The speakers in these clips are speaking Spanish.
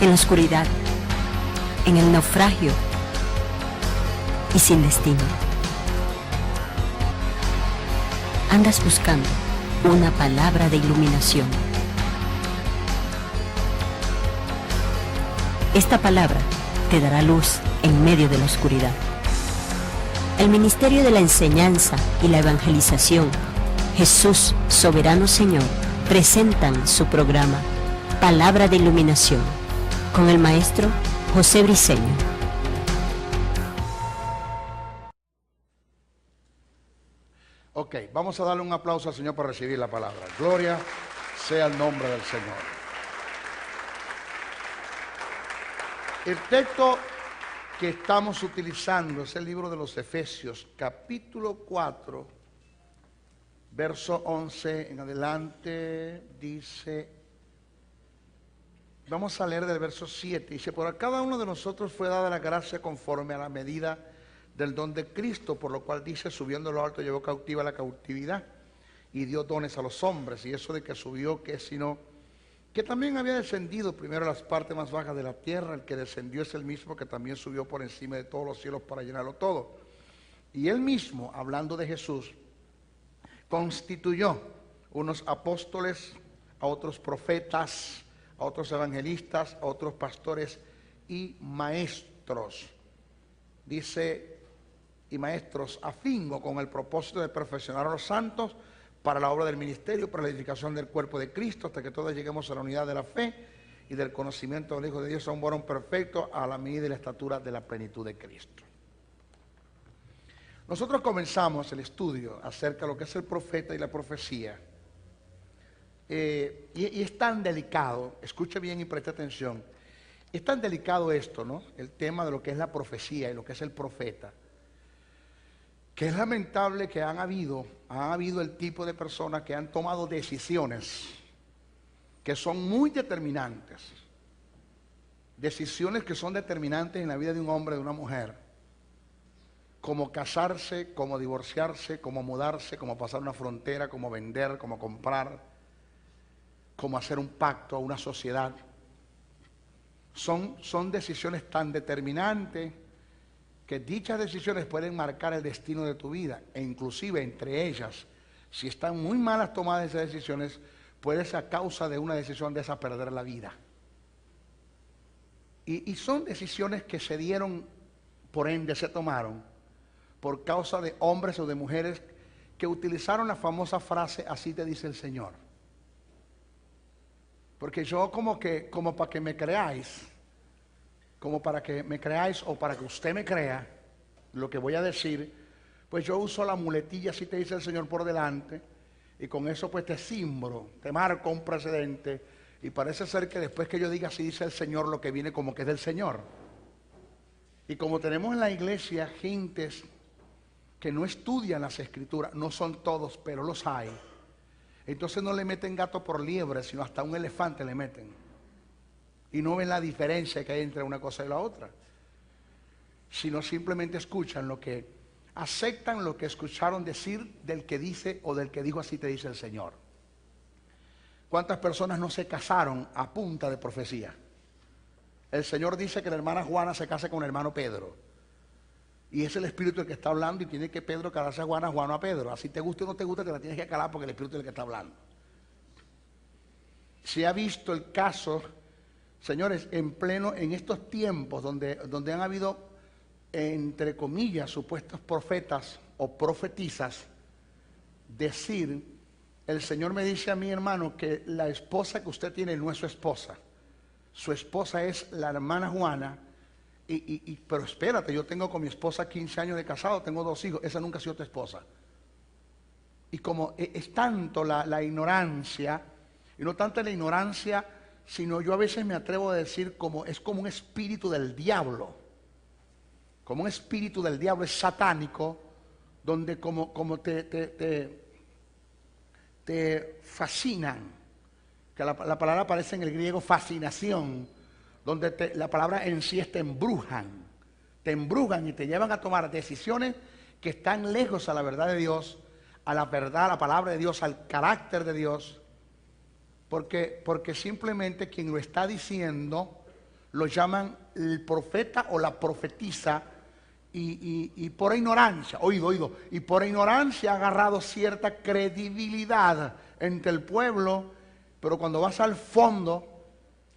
en la oscuridad, en el naufragio y sin destino. Andas buscando una palabra de iluminación. Esta palabra te dará luz en medio de la oscuridad. El Ministerio de la Enseñanza y la Evangelización, Jesús Soberano Señor, presentan su programa Palabra de Iluminación con el maestro José Briceño. Ok, vamos a darle un aplauso al Señor para recibir la palabra. Gloria sea el nombre del Señor. El texto que estamos utilizando es el libro de los Efesios, capítulo 4, verso 11 en adelante. Dice, vamos a leer del verso 7. Dice, por a cada uno de nosotros fue dada la gracia conforme a la medida del don de Cristo, por lo cual dice, subiendo a lo alto llevó cautiva la cautividad y dio dones a los hombres. Y eso de que subió, que sino que también había descendido primero a las partes más bajas de la tierra. El que descendió es el mismo que también subió por encima de todos los cielos para llenarlo todo. Y él mismo, hablando de Jesús, constituyó unos apóstoles, a otros profetas, a otros evangelistas, a otros pastores y maestros. Dice, y maestros a fin o con el propósito de perfeccionar a los santos para la obra del ministerio, para la edificación del cuerpo de Cristo, hasta que todos lleguemos a la unidad de la fe y del conocimiento del Hijo de Dios, a un varón perfecto, a la medida y la estatura de la plenitud de Cristo. Nosotros comenzamos el estudio acerca de lo que es el profeta y la profecía. Y es tan delicado, escuche bien y preste atención, es tan delicado esto, ¿no? El tema de lo que es la profecía y lo que es el profeta, que es lamentable que han habido el tipo de personas que han tomado decisiones que son muy determinantes, decisiones que son determinantes en la vida de un hombre, de una mujer, como casarse, como divorciarse, como mudarse, como pasar una frontera, como vender, como comprar, como hacer un pacto a una sociedad. Son decisiones tan determinantes que dichas decisiones pueden marcar el destino de tu vida, e inclusive entre ellas, si están muy malas tomadas esas decisiones, puede ser a causa de una decisión de esa perder la vida. Y son decisiones que se dieron, por ende se tomaron, por causa de hombres o de mujeres que utilizaron la famosa frase, así te dice el Señor. Porque yo como para que me creáis, o para que usted me crea lo que voy a decir, pues yo uso la muletilla, así te dice el Señor, por delante, y con eso pues te simbro, te marco un precedente, y parece ser que después que yo diga así dice el Señor, lo que viene como que es del Señor. Y como tenemos en la iglesia gentes que no estudian las escrituras, no son todos, pero los hay, entonces no le meten gato por liebre, sino hasta un elefante le meten. Y no ven la diferencia que hay entre una cosa y la otra, sino simplemente escuchan aceptan lo que escucharon decir del que dice o del que dijo así te dice el Señor. ¿Cuántas personas no se casaron a punta de profecía? El Señor dice que la hermana Juana se case con el hermano Pedro. Y es el Espíritu el que está hablando y tiene que Pedro calarse a Juana, Juana a Pedro. Así te guste o no te guste, te la tienes que calar porque el Espíritu es el que está hablando. Se ha visto el caso, señores, en estos tiempos donde han habido, entre comillas, supuestos profetas o profetizas, decir, el Señor me dice a mi hermano que la esposa que usted tiene no es su esposa. Su esposa es la hermana Juana, pero espérate, yo tengo con mi esposa 15 años de casado, tengo 2 hijos, esa nunca ha sido tu esposa. Y como es tanto la ignorancia, y no tanto la ignorancia, sino yo a veces me atrevo a decir es como un espíritu del diablo. Como un espíritu del diablo, es satánico, donde como te fascinan, que la palabra aparece en el griego fascinación, donde la palabra en sí es te embrujan y te llevan a tomar decisiones que están lejos a la verdad de Dios, a la verdad, a la palabra de Dios, al carácter de Dios, porque simplemente quien lo está diciendo lo llaman el profeta o la profetisa, y por ignorancia, oído, y por ignorancia ha agarrado cierta credibilidad entre el pueblo, pero cuando vas al fondo,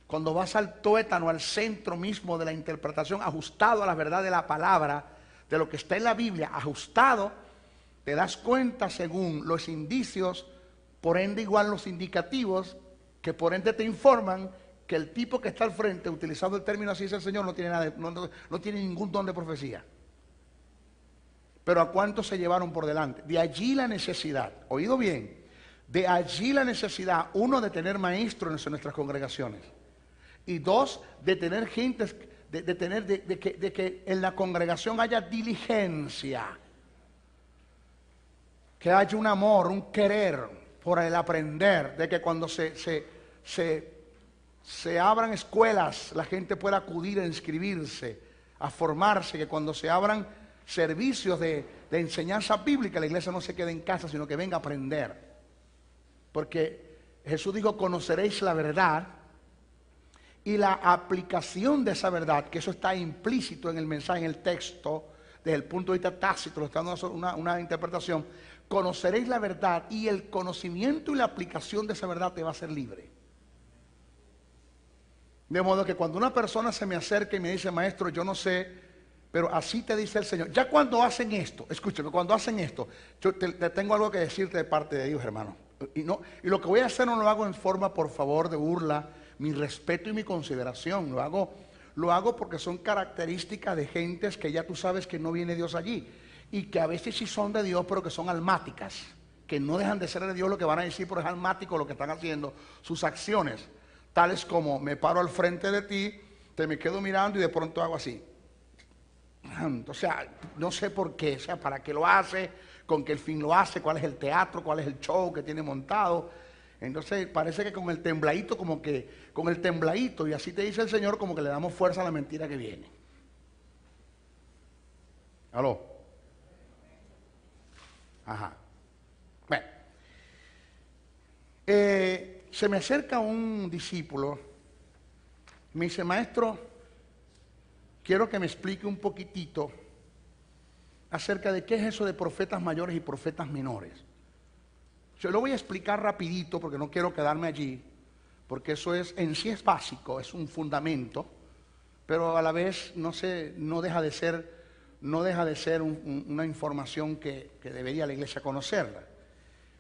cuando vas al tuétano, al centro mismo de la interpretación, ajustado a la verdad de la palabra, de lo que está en la Biblia, ajustado, te das cuenta según los indicios, por ende igual los indicativos, que por ende te informan que el tipo que está al frente, utilizando el término así dice el Señor, no tiene nada, no tiene ningún don de profecía. Pero ¿a cuántos se llevaron por delante? De allí la necesidad, oído bien, de allí la necesidad, uno, de tener maestros en nuestras congregaciones, y dos, de tener gentes, de que en la congregación haya diligencia, que haya un amor, un querer por el aprender, de que cuando se abran escuelas, la gente pueda acudir a inscribirse, a formarse, que cuando se abran servicios de enseñanza bíblica, la iglesia no se quede en casa, sino que venga a aprender. Porque Jesús dijo, conoceréis la verdad, y la aplicación de esa verdad, que eso está implícito en el mensaje, en el texto, desde el punto de vista tácito, lo está dando una interpretación, conoceréis la verdad, y el conocimiento y la aplicación de esa verdad te va a hacer libre. De modo que cuando una persona se me acerca y me dice, maestro, yo no sé, pero así te dice el Señor. Ya cuando hacen esto, escúchame, cuando hacen esto, yo te tengo algo que decirte de parte de Dios, hermano. Y lo que voy a hacer no lo hago en forma, por favor, de burla. Mi respeto y mi consideración. Lo hago porque son características de gentes que ya tú sabes que no viene Dios allí. Y que a veces sí son de Dios, pero que son almáticas. Que no dejan de ser de Dios lo que van a decir, pero es almático lo que están haciendo, sus acciones. Tales como, me paro al frente de ti, te me quedo mirando y de pronto hago así. O sea, no sé por qué, o sea, para qué lo hace, con qué el fin lo hace, cuál es el teatro, cuál es el show que tiene montado. Entonces parece que con el tembladito, como que con el tembladito, y así te dice el Señor, como que le damos fuerza a la mentira que viene. ¿Aló? Ajá. Bueno. Se me acerca un discípulo, me dice, maestro, quiero que me explique un poquitito acerca de qué es eso de profetas mayores y profetas menores. Yo lo voy a explicar rapidito porque no quiero quedarme allí, porque eso es, en sí es básico, es un fundamento, pero a la vez no deja de ser una información que debería la iglesia conocerla.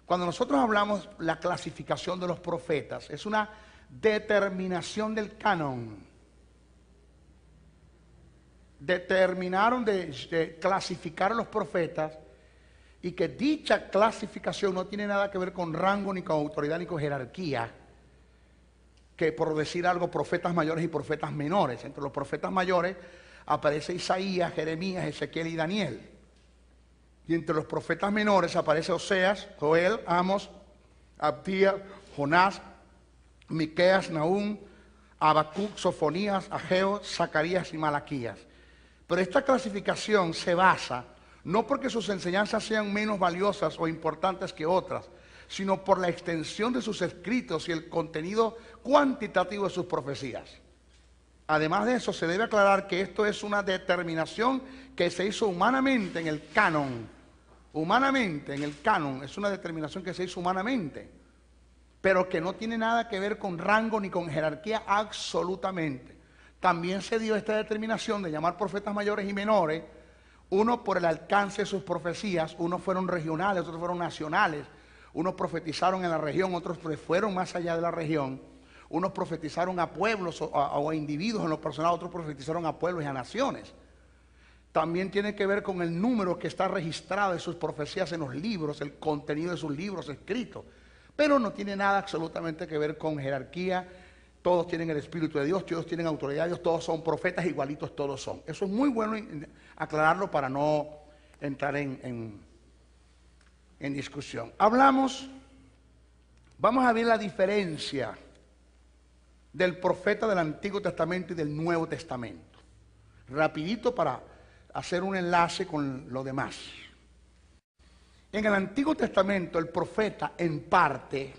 Cuando nosotros hablamos la clasificación de los profetas, es una determinación del canon. Determinaron de clasificar a los profetas, y que dicha clasificación no tiene nada que ver con rango, ni con autoridad, ni con jerarquía, que por decir algo, profetas mayores y profetas menores. Entre los profetas mayores aparece Isaías, Jeremías, Ezequiel y Daniel. Y entre los profetas menores aparece Oseas, Joel, Amos, Abdías, Jonás, Miqueas, Nahum, Habacuc, Sofonías, Ageo, Zacarías y Malaquías. Pero esta clasificación se basa no porque sus enseñanzas sean menos valiosas o importantes que otras, sino por la extensión de sus escritos y el contenido cuantitativo de sus profecías. Además de eso, se debe aclarar que esto es una determinación que se hizo humanamente en el canon. Humanamente, en el canon, es una determinación que se hizo humanamente, pero que no tiene nada que ver con rango ni con jerarquía absolutamente. También se dio esta determinación de llamar profetas mayores y menores, uno por el alcance de sus profecías, unos fueron regionales, otros fueron nacionales, unos profetizaron en la región, otros fueron más allá de la región, unos profetizaron a pueblos o a individuos en lo personal, otros profetizaron a pueblos y a naciones. También tiene que ver con el número que está registrado de sus profecías en los libros, el contenido de sus libros escritos. Pero no tiene nada absolutamente que ver con jerarquía. Todos tienen el Espíritu de Dios, todos tienen autoridad de Dios, todos son profetas, igualitos todos son. Eso es muy bueno aclararlo para no entrar en discusión. Vamos a ver la diferencia del profeta del Antiguo Testamento y del Nuevo Testamento. Rapidito para hacer un enlace con lo demás. En el Antiguo Testamento el profeta en parte,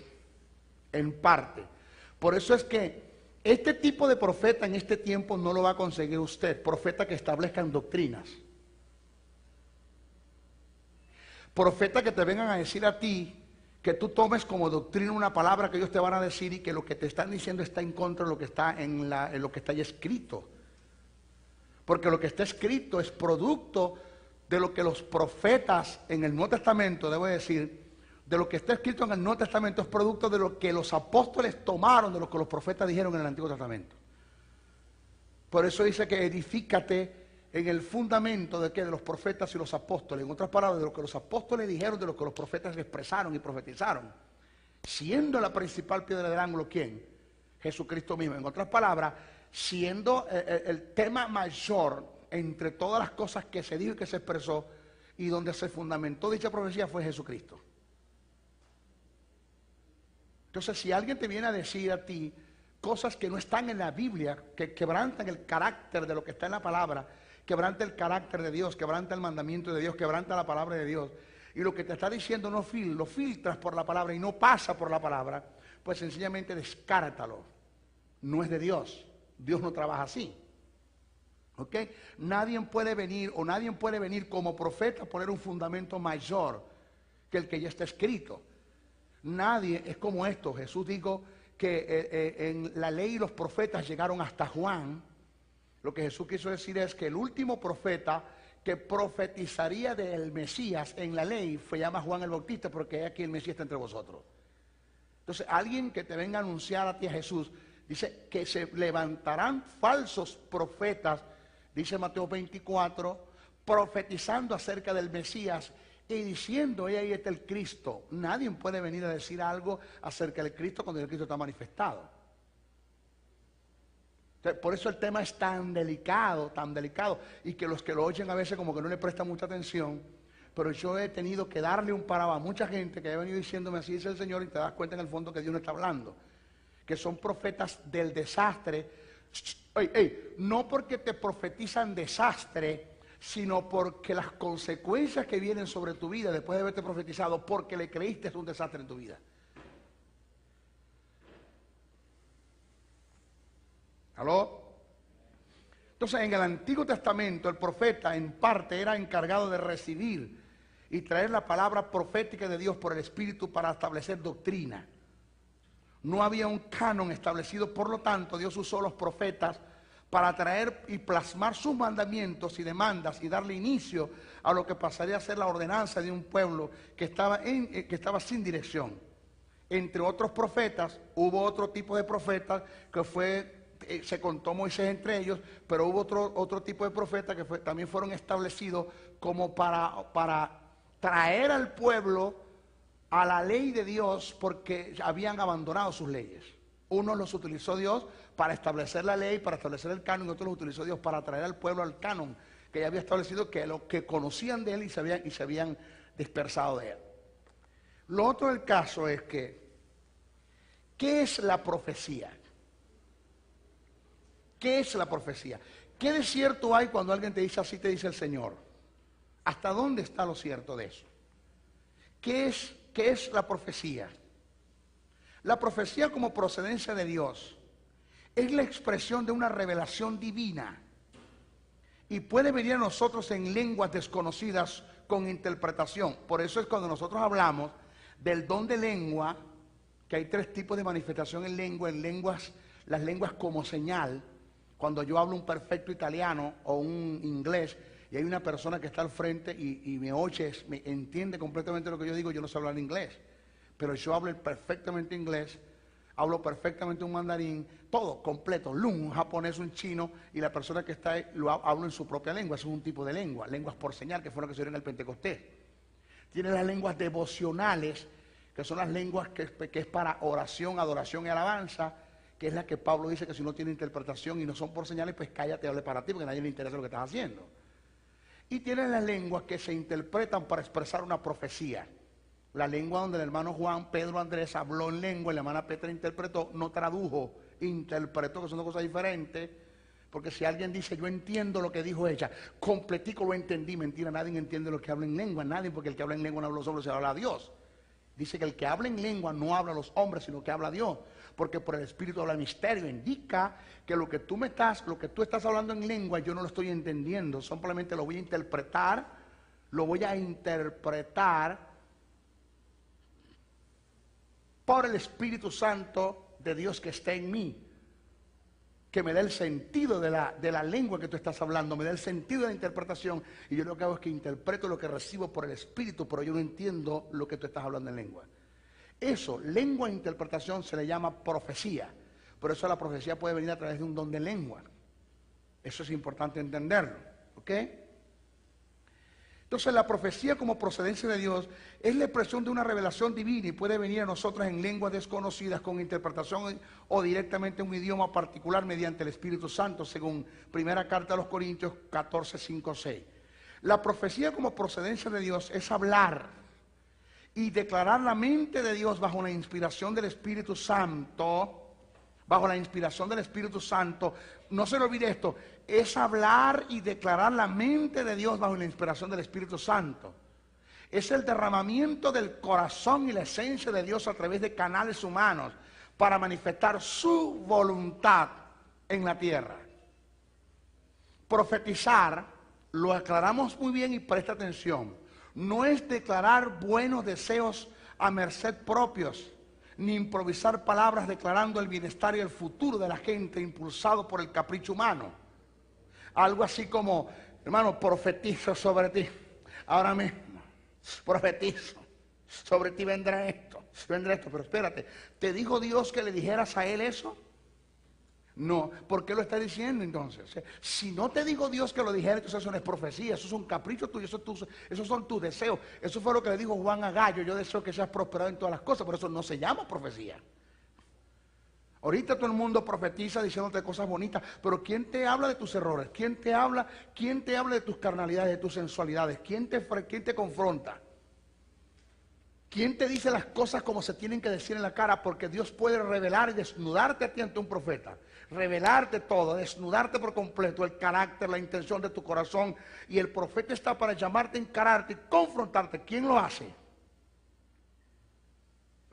por eso es que Este tipo de profeta en este tiempo no lo va a conseguir usted. Profeta que establezcan doctrinas. Profeta que te vengan a decir a ti que tú tomes como doctrina una palabra que ellos te van a decir y que lo que te están diciendo está en contra de lo que está en lo que está ahí escrito. Porque lo que está escrito es producto de lo que los profetas en el Nuevo Testamento, debo decir, de lo que está escrito en el Nuevo Testamento es producto de lo que los apóstoles tomaron de lo que los profetas dijeron en el Antiguo Testamento. Por eso dice que edifícate en el fundamento de que de los profetas y los apóstoles, en otras palabras, de lo que los apóstoles dijeron, de lo que los profetas expresaron y profetizaron, siendo la principal piedra del ángulo, ¿quién? Jesucristo mismo. En otras palabras, siendo el tema mayor entre todas las cosas que se dijo y que se expresó, y donde se fundamentó dicha profecía fue Jesucristo. Entonces, si alguien te viene a decir a ti cosas que no están en la Biblia, que quebrantan el carácter de lo que está en la palabra, quebranta el carácter de Dios, quebranta el mandamiento de Dios, quebranta la palabra de Dios, y lo que te está diciendo no lo filtras por la palabra y no pasa por la palabra, pues sencillamente descártalo. No es de Dios. Dios no trabaja así. ¿Ok? Nadie puede venir como profeta a poner un fundamento mayor que el que ya está escrito. Nadie es como esto. Jesús dijo que en la ley y los profetas llegaron hasta Juan. Lo que Jesús quiso decir es que el último profeta que profetizaría del Mesías en la ley fue llamado Juan el Bautista, porque aquí el Mesías está entre vosotros. Entonces, alguien que te venga a anunciar a ti a Jesús, dice que se levantarán falsos profetas, dice Mateo 24, profetizando acerca del Mesías y diciendo, ahí está el Cristo. Nadie puede venir a decir algo acerca del Cristo cuando el Cristo está manifestado. Entonces, por eso el tema es tan delicado, y que los que lo oyen a veces como que no le prestan mucha atención. Pero yo he tenido que darle un parado a mucha gente que ha venido diciéndome así dice el Señor, y te das cuenta en el fondo que Dios no está hablando. Que son profetas del desastre. No porque te profetizan desastre, sino porque las consecuencias que vienen sobre tu vida después de haberte profetizado, porque le creíste, es un desastre en tu vida. ¿Aló? Entonces, en el Antiguo Testamento, el profeta en parte era encargado de recibir y traer la palabra profética de Dios por el Espíritu para establecer doctrina. No había un canon establecido, por lo tanto, Dios usó los profetas para traer y plasmar sus mandamientos y demandas y darle inicio a lo que pasaría a ser la ordenanza de un pueblo que estaba sin dirección. Entre otros profetas, hubo otro tipo de profetas que se contó Moisés entre ellos, pero hubo otro tipo de profetas que también fueron establecidos como para traer al pueblo a la ley de Dios porque habían abandonado sus leyes. Unos los utilizó Dios para establecer la ley, para establecer el canon, y otros los utilizó Dios para traer al pueblo al canon que ya había establecido, que lo que conocían de él y se habían dispersado de él. Lo otro del caso es que, ¿qué es la profecía? ¿Qué es la profecía? ¿Qué de cierto hay cuando alguien te dice así te dice el Señor? ¿Hasta dónde está lo cierto de eso? ¿Qué es la profecía? La profecía como procedencia de Dios es la expresión de una revelación divina y puede venir a nosotros en lenguas desconocidas con interpretación. Por eso es cuando nosotros hablamos del don de lengua, que hay tres tipos de manifestación en lenguas, las lenguas como señal. Cuando yo hablo un perfecto italiano o un inglés y hay una persona que está al frente y me oye, me entiende completamente lo que yo digo, yo no sé hablar inglés, pero yo hablo perfectamente inglés, hablo perfectamente un mandarín, todo completo, un japonés, un chino, y la persona que está ahí lo habla en su propia lengua. Eso es un tipo de lengua, lenguas por señal, que fue lo que se dio en el Pentecostés. Tiene las lenguas devocionales, que son las lenguas que es para oración, adoración y alabanza, que es la que Pablo dice que si no tiene interpretación y no son por señales, pues cállate, hable para ti, porque a nadie le interesa lo que estás haciendo. Y tienen las lenguas que se interpretan para expresar una profecía. La lengua donde el hermano Juan, Pedro, Andrés habló en lengua y la hermana Petra interpretó, no tradujo, interpretó, que son dos cosas diferentes. Porque si alguien dice, yo entiendo lo que dijo ella, completico lo entendí, mentira, nadie entiende lo que habla en lengua, nadie, porque el que habla en lengua no habla solo, se habla a Dios. Dice que el que habla en lengua no habla a los hombres, sino que habla a Dios. Porque por el Espíritu habla misterio. Indica que lo que tú estás hablando en lengua, yo no lo estoy entendiendo. Simplemente lo voy a interpretar. Lo voy a interpretar por el Espíritu Santo de Dios que está en mí. Que me dé el sentido de la lengua que tú estás hablando, me dé el sentido de la interpretación, y yo lo que hago es que interpreto lo que recibo por el Espíritu, pero yo no entiendo lo que tú estás hablando en lengua. Eso, lengua e interpretación, se le llama profecía. Por eso la profecía puede venir a través de un don de lengua. Eso es importante entenderlo, ¿ok? Entonces la profecía como procedencia de Dios es la expresión de una revelación divina y puede venir a nosotros en lenguas desconocidas con interpretación o directamente en un idioma particular mediante el Espíritu Santo, según primera carta a los Corintios 14, 5, 6. La profecía como procedencia de Dios es hablar y declarar la mente de Dios bajo la inspiración del Espíritu Santo. Bajo la inspiración del Espíritu Santo, no se le olvide esto, es hablar y declarar la mente de Dios bajo la inspiración del Espíritu Santo. Es el derramamiento del corazón y la esencia de Dios a través de canales humanos para manifestar su voluntad en la tierra. Profetizar, lo aclaramos muy bien y presta atención, no es declarar buenos deseos a merced propios, ni improvisar palabras declarando el bienestar y el futuro de la gente impulsado por el capricho humano. Algo así como, hermano, profetizo sobre ti, ahora mismo, profetizo, sobre ti vendrá esto, pero espérate, ¿te dijo Dios que le dijeras a él eso? No, ¿por qué lo está diciendo entonces? Si no te dijo Dios que lo dijera, entonces eso no es profecía, eso es un capricho tuyo, esos son tus deseos. Eso fue lo que le dijo Juan a Gallo: yo deseo que seas prosperado en todas las cosas, por eso no se llama profecía. Ahorita todo el mundo profetiza diciéndote cosas bonitas, pero ¿quién te habla de tus errores? ¿Quién te habla de tus carnalidades, de tus sensualidades? ¿Quién te confronta? ¿Quién te dice las cosas como se tienen que decir en la cara? Porque Dios puede revelar y desnudarte a ti ante un profeta. Revelarte todo, desnudarte por completo, el carácter, la intención de tu corazón. Y el profeta está para llamarte, encararte y confrontarte. ¿Quién lo hace?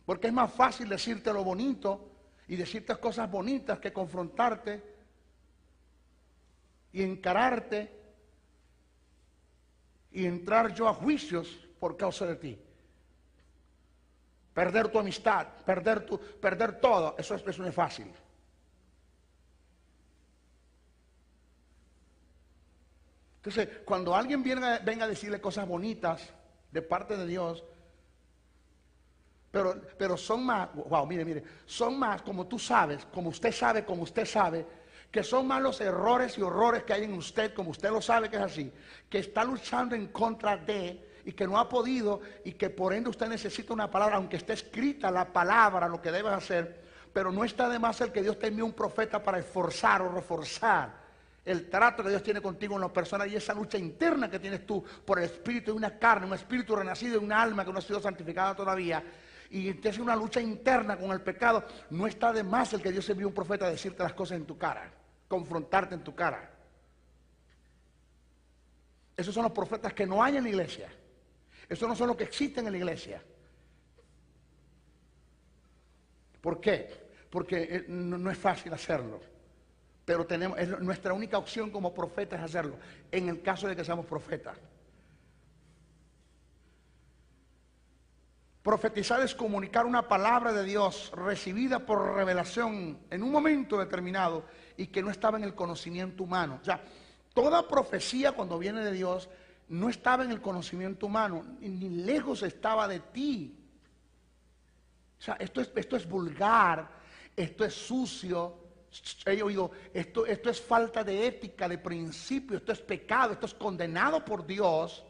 Porque es más fácil decirte lo bonito y decirte cosas bonitas que confrontarte y encararte y entrar yo a juicios por causa de ti. Perder tu amistad, perder todo, eso no es fácil. Entonces, cuando alguien venga a decirle cosas bonitas de parte de Dios, pero son más, wow, mire, son más, como tú sabes, como usted sabe, que son más los errores y horrores que hay en usted, como usted lo sabe que es así, que está luchando en contra de, y que no ha podido, y que por ende usted necesita una palabra, aunque esté escrita la palabra, lo que debes hacer, pero no está de más el que Dios te envíe un profeta para esforzar o reforzar el trato que Dios tiene contigo en lo personal y esa lucha interna que tienes tú por el espíritu de una carne, un espíritu renacido de una alma que no ha sido santificada todavía, y tienes una lucha interna con el pecado. No está de más el que Dios envíe un profeta a decirte las cosas en tu cara, confrontarte en tu cara. Esos son los profetas que no hay en la iglesia. Esos no son los que existen en la iglesia. ¿Por qué? Porque no es fácil hacerlo. Pero nuestra única opción como profetas es hacerlo, en el caso de que seamos profetas. Profetizar es comunicar una palabra de Dios recibida por revelación en un momento determinado y que no estaba en el conocimiento humano. O sea, toda profecía cuando viene de Dios no estaba en el conocimiento humano, ni lejos estaba de ti. O sea, esto es vulgar, esto es sucio. He oído, esto es falta de ética, de principio, esto es pecado, esto es condenado por Dios.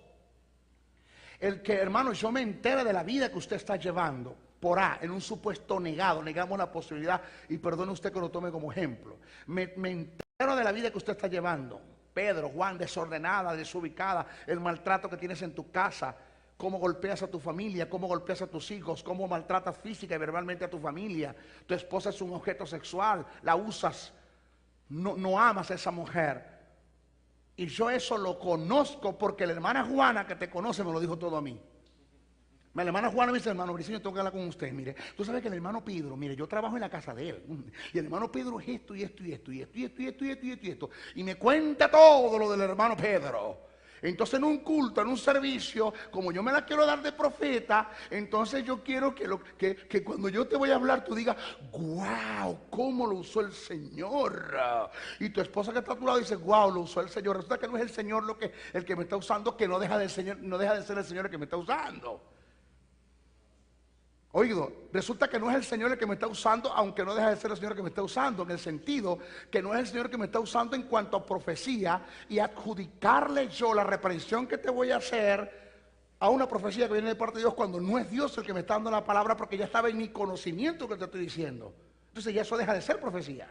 El que, hermano, yo me entere de la vida que usted está llevando, por en un supuesto negamos la posibilidad, y perdone usted que lo tome como ejemplo. Me entero de la vida que usted está llevando. Pedro, Juan, desordenada, desubicada, el maltrato que tienes en tu casa, cómo golpeas a tu familia, cómo golpeas a tus hijos, cómo maltratas física y verbalmente a tu familia. Tu esposa es un objeto sexual, la usas, no amas a esa mujer. Y yo eso lo conozco porque la hermana Juana que te conoce me lo dijo todo a mí. La hermana Juana me dice, hermano Briceño, tengo que hablar con usted. Mire, tú sabes que el hermano Pedro, mire, yo trabajo en la casa de él. Y el hermano Pedro es esto y esto y esto y esto y esto y esto y esto y esto y esto. Y me cuenta todo lo del hermano Pedro. Entonces en un culto, en un servicio, como yo me la quiero dar de profeta, entonces yo quiero que cuando yo te voy a hablar tú digas, wow, cómo lo usó el Señor. Y tu esposa que está a tu lado dice, wow, lo usó el Señor. Resulta que no es el Señor el que me está usando, que no deja de ser el Señor el que me está usando. Oído, resulta que no es el Señor el que me está usando, aunque no deja de ser el Señor el que me está usando, en el sentido que no es el Señor que me está usando en cuanto a profecía y adjudicarle yo la reprensión que te voy a hacer a una profecía que viene de parte de Dios cuando no es Dios el que me está dando la palabra, porque ya estaba en mi conocimiento que te estoy diciendo. Entonces ya eso deja de ser profecía.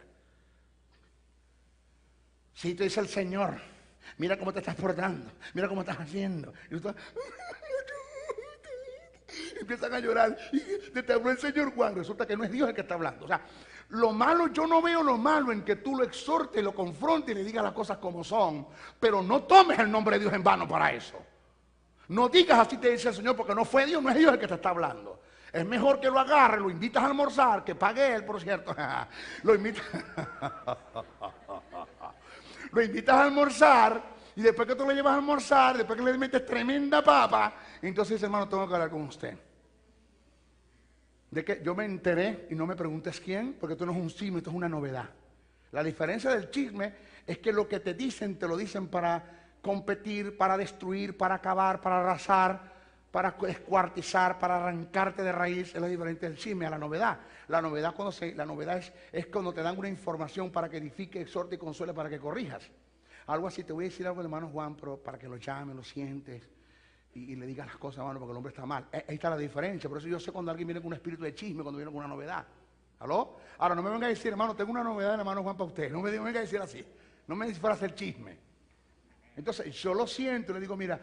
Si te dice el Señor, mira cómo te estás portando, mira cómo estás haciendo. Y tú estás, empiezan a llorar y te habló el Señor Juan. Resulta que no es Dios el que está hablando. O sea, lo malo, yo no veo lo malo en que tú lo exhortes, lo confrontes y le digas las cosas como son, pero no tomes el nombre de Dios en vano para eso. No digas así te dice el Señor, porque no fue Dios, no es Dios el que te está hablando. Es mejor que lo agarres, lo invitas a almorzar, que pague él, por cierto. Lo invitas a almorzar, y después que tú lo llevas a almorzar, después que le metes tremenda papa, entonces dice, hermano, tengo que hablar con usted. De que yo me enteré, y no me preguntes quién, porque esto no es un chisme, esto es una novedad. La diferencia del chisme es que lo que te dicen, te lo dicen para competir, para destruir, para acabar, para arrasar, para descuartizar, para arrancarte de raíz. Es lo diferente del chisme a la novedad. La novedad, es cuando te dan una información para que edifique, exhorte y consuele, para que corrijas. Algo así. Te voy a decir algo, hermano Juan, pero para que lo llames, lo sientes y le digas las cosas, hermano, porque el hombre está mal. Ahí está la diferencia. Por eso yo sé cuando alguien viene con un espíritu de chisme, cuando viene con una novedad. ¿Aló? Ahora, no me venga a decir, hermano, tengo una novedad del hermano Juan para usted. No me venga a decir así. No me fuera a hacer chisme. Entonces, yo lo siento, le digo, mira,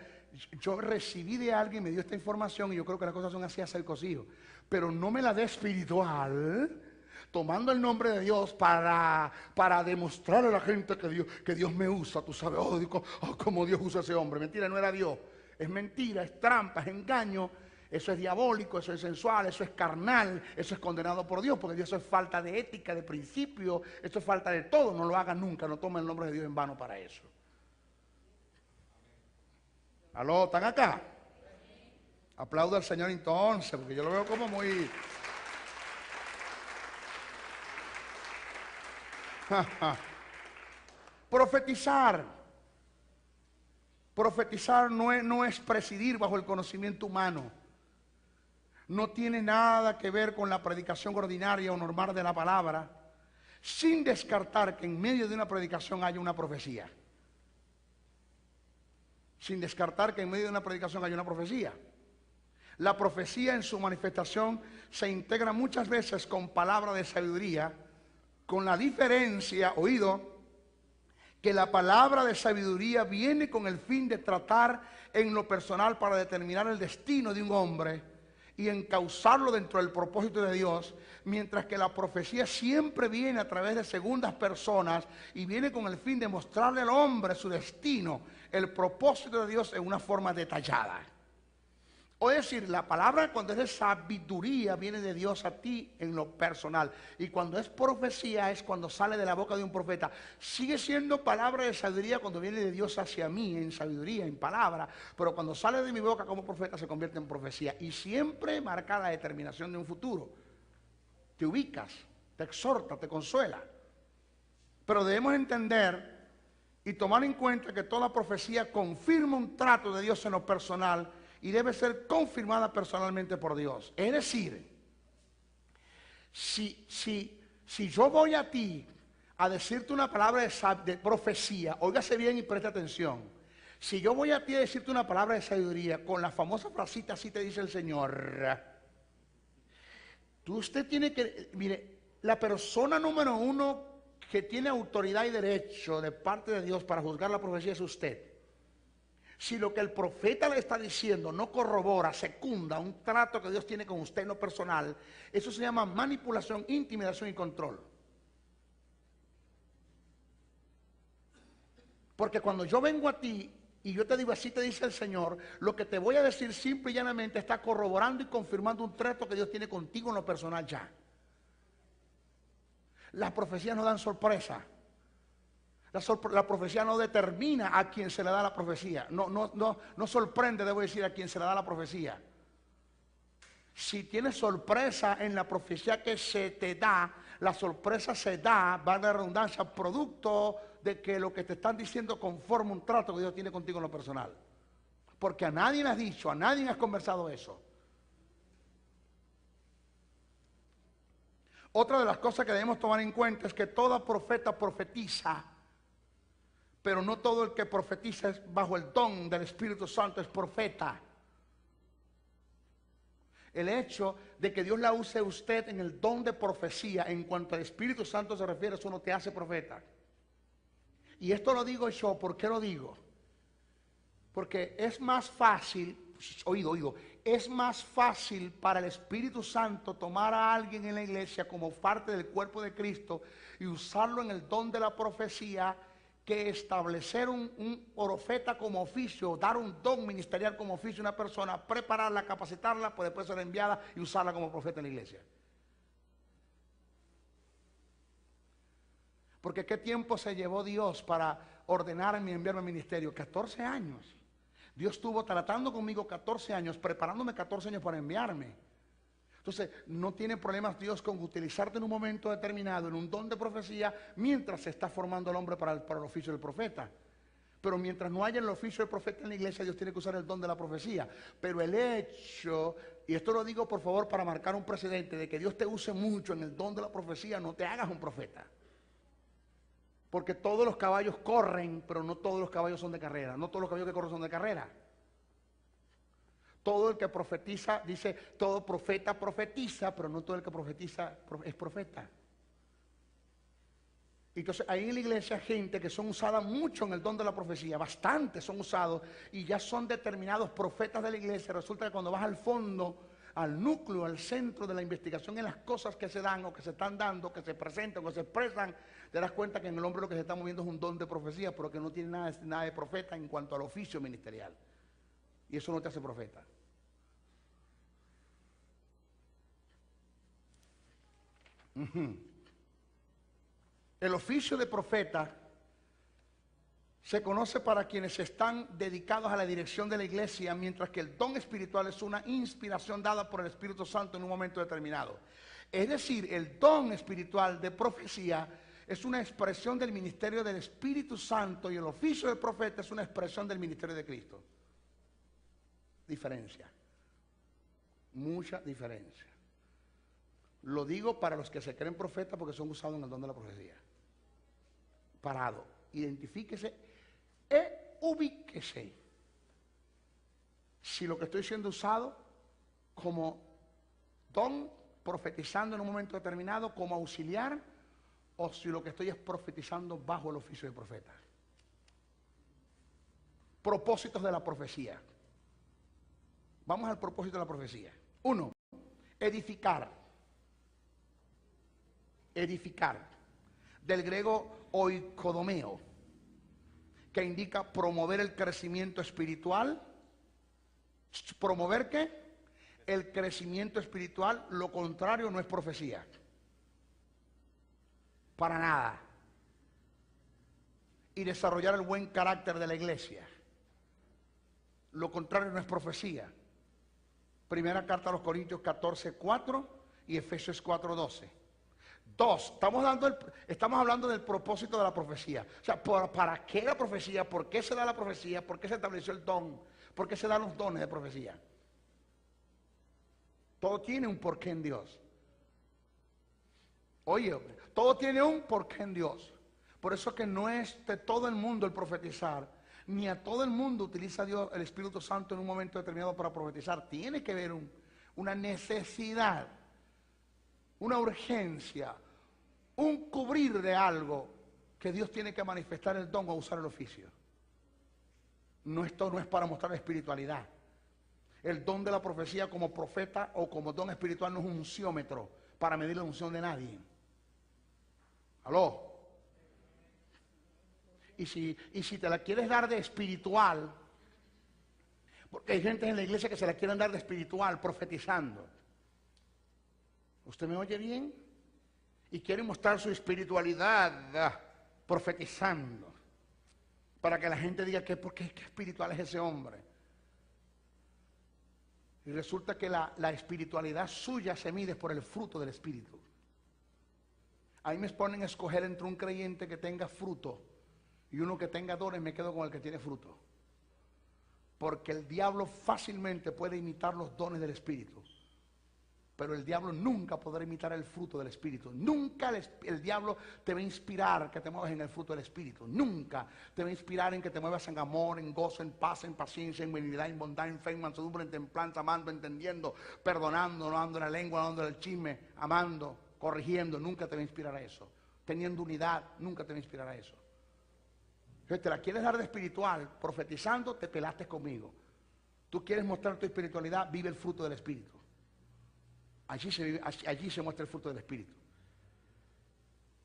yo recibí de alguien, me dio esta información y yo creo que las cosas son así, hacer cosido. Pero no me la dé espiritual, tomando el nombre de Dios para demostrarle a la gente que Dios me usa, tú sabes, cómo Dios usa a ese hombre. Mentira, no era Dios. Es mentira, es trampa, es engaño, eso es diabólico, eso es sensual, eso es carnal, eso es condenado por Dios, porque eso es falta de ética, de principio, eso es falta de todo. No lo hagan nunca, no tomen el nombre de Dios en vano para eso. ¿Aló? ¿Están acá? Aplaudo al Señor entonces, porque yo lo veo como muy... Profetizar. Profetizar no es presidir bajo el conocimiento humano. No tiene nada que ver con la predicación ordinaria o normal de la palabra, sin descartar que en medio de una predicación haya una profecía. Sin descartar que en medio de una predicación haya una profecía. La profecía en su manifestación se integra muchas veces con palabra de sabiduría, con la diferencia, oído, que la palabra de sabiduría viene con el fin de tratar en lo personal para determinar el destino de un hombre y encauzarlo dentro del propósito de Dios, mientras que la profecía siempre viene a través de segundas personas y viene con el fin de mostrarle al hombre su destino, el propósito de Dios en una forma detallada. O decir, la palabra cuando es de sabiduría viene de Dios a ti en lo personal. Y cuando es profecía es cuando sale de la boca de un profeta. Sigue siendo palabra de sabiduría cuando viene de Dios hacia mí en sabiduría, en palabra. Pero cuando sale de mi boca como profeta se convierte en profecía. Y siempre marca la determinación de un futuro. Te ubicas, te exhorta, te consuela. Pero debemos entender y tomar en cuenta que toda profecía confirma un trato de Dios en lo personal y debe ser confirmada personalmente por Dios. Es decir, si yo voy a ti a decirte una palabra de profecía, óigase bien y preste atención. Si yo voy a ti a decirte una palabra de sabiduría con la famosa frasita, así te dice el Señor, usted tiene que, mire, la persona número uno que tiene autoridad y derecho de parte de Dios para juzgar la profecía es usted. Si lo que el profeta le está diciendo no corrobora, secunda un trato que Dios tiene con usted en lo personal, eso se llama manipulación, intimidación y control. Porque cuando yo vengo a ti y yo te digo, así te dice el Señor, lo que te voy a decir simple y llanamente está corroborando y confirmando un trato que Dios tiene contigo en lo personal ya. Las profecías no dan sorpresa. La profecía no determina a quien se le da la profecía. No sorprende, debo decir, a quien se le da la profecía. Si tienes sorpresa en la profecía que se te da, la sorpresa se da, valga la redundancia, producto de que lo que te están diciendo conforma un trato que Dios tiene contigo en lo personal. Porque a nadie le has dicho, a nadie le has conversado eso. Otra de las cosas que debemos tomar en cuenta es que todo profeta profetiza, pero no todo el que profetiza es bajo el don del Espíritu Santo es profeta. El hecho de que Dios la use a usted en el don de profecía, en cuanto al Espíritu Santo se refiere, eso no te hace profeta. Y esto lo digo yo, ¿por qué lo digo? Porque es más fácil, oído, es más fácil para el Espíritu Santo tomar a alguien en la iglesia como parte del cuerpo de Cristo y usarlo en el don de la profecía, que establecer un profeta como oficio, dar un don ministerial como oficio a una persona, prepararla, capacitarla, pues después ser enviada y usarla como profeta en la iglesia. Porque ¿qué tiempo se llevó Dios para ordenarme y enviarme al ministerio? 14 años. Dios estuvo tratando conmigo 14 años, preparándome 14 años para enviarme. Entonces, no tiene problemas Dios con utilizarte en un momento determinado, en un don de profecía, mientras se está formando al hombre para el oficio del profeta. Pero mientras no haya el oficio del profeta en la iglesia, Dios tiene que usar el don de la profecía. Pero el hecho, y esto lo digo por favor para marcar un precedente, de que Dios te use mucho en el don de la profecía, no te hagas un profeta. Porque todos los caballos corren, pero no todos los caballos son de carrera. No todos los caballos que corren son de carrera. Todo el que profetiza, dice, todo profeta profetiza, pero no todo el que profetiza es profeta. Entonces, ahí en la iglesia hay gente que son usadas mucho en el don de la profecía, bastantes son usados y ya son determinados profetas de la iglesia. Resulta que cuando vas al fondo, al núcleo, al centro de la investigación en las cosas que se dan o que se están dando, que se presentan o que se expresan, te das cuenta que en el hombre lo que se está moviendo es un don de profecía, pero que no tiene nada de profeta en cuanto al oficio ministerial. Y eso no te hace profeta. El oficio de profeta se conoce para quienes están dedicados a la dirección de la iglesia, mientras que el don espiritual es una inspiración dada por el Espíritu Santo en un momento determinado. Es decir, el don espiritual de profecía es una expresión del ministerio del Espíritu Santo y el oficio del profeta es una expresión del ministerio de Cristo. Diferencia. Mucha diferencia. Lo digo para los que se creen profetas porque son usados en el don de la profecía. Parado. Identifíquese e ubíquese. Si lo que estoy siendo usado como don, profetizando en un momento determinado, como auxiliar, o si lo que estoy es profetizando bajo el oficio de profeta. Propósitos de la profecía. Vamos al propósito de la profecía. 1. Edificar. Edificar, del griego oikodomeo, que indica promover el crecimiento espiritual. ¿Promover qué? El crecimiento espiritual. Lo contrario no es profecía. Para nada. Y desarrollar el buen carácter de la iglesia. Lo contrario no es profecía. Primera carta a los Corintios 14:4 y Efesios 4:12. 2, estamos hablando del propósito de la profecía. O sea, ¿para qué la profecía? ¿Por qué se da la profecía? ¿Por qué se estableció el don? ¿Por qué se dan los dones de profecía? Todo tiene un porqué en Dios. Oye, todo tiene un porqué en Dios. Por eso que no es de todo el mundo el profetizar, ni a todo el mundo utiliza Dios, el Espíritu Santo en un momento determinado para profetizar. Tiene que haber una necesidad, una urgencia, un cubrir de algo que Dios tiene que manifestar el don o usar el oficio. Esto no es para mostrar espiritualidad. El don de la profecía como profeta o como don espiritual no es un unciómetro para medir la unción de nadie. ¿Aló? Y si te la quieres dar de espiritual, porque hay gente en la iglesia que se la quieren dar de espiritual, profetizando. ¿Usted me oye bien? Y quiere mostrar su espiritualidad profetizando. Para que la gente diga que ¿por qué espiritual es ese hombre? Y resulta que la espiritualidad suya se mide por el fruto del Espíritu. Ahí me ponen a escoger entre un creyente que tenga fruto y uno que tenga dones, me quedo con el que tiene fruto. Porque el diablo fácilmente puede imitar los dones del Espíritu. Pero el diablo nunca podrá imitar el fruto del Espíritu. Nunca el diablo te va a inspirar que te muevas en el fruto del Espíritu. Nunca te va a inspirar en que te muevas en amor, en gozo, en paz, en paciencia, en benignidad, en bondad, en fe, en mansedumbre, en templanza, amando, entendiendo, perdonando, no dando la lengua, no dando el chisme, amando, corrigiendo. Nunca te va a inspirar a eso. Teniendo unidad, nunca te va a inspirar a eso. Entonces te la quieres dar de espiritual, profetizando, te pelaste conmigo. Tú quieres mostrar tu espiritualidad, vive el fruto del Espíritu. Allí se muestra el fruto del Espíritu.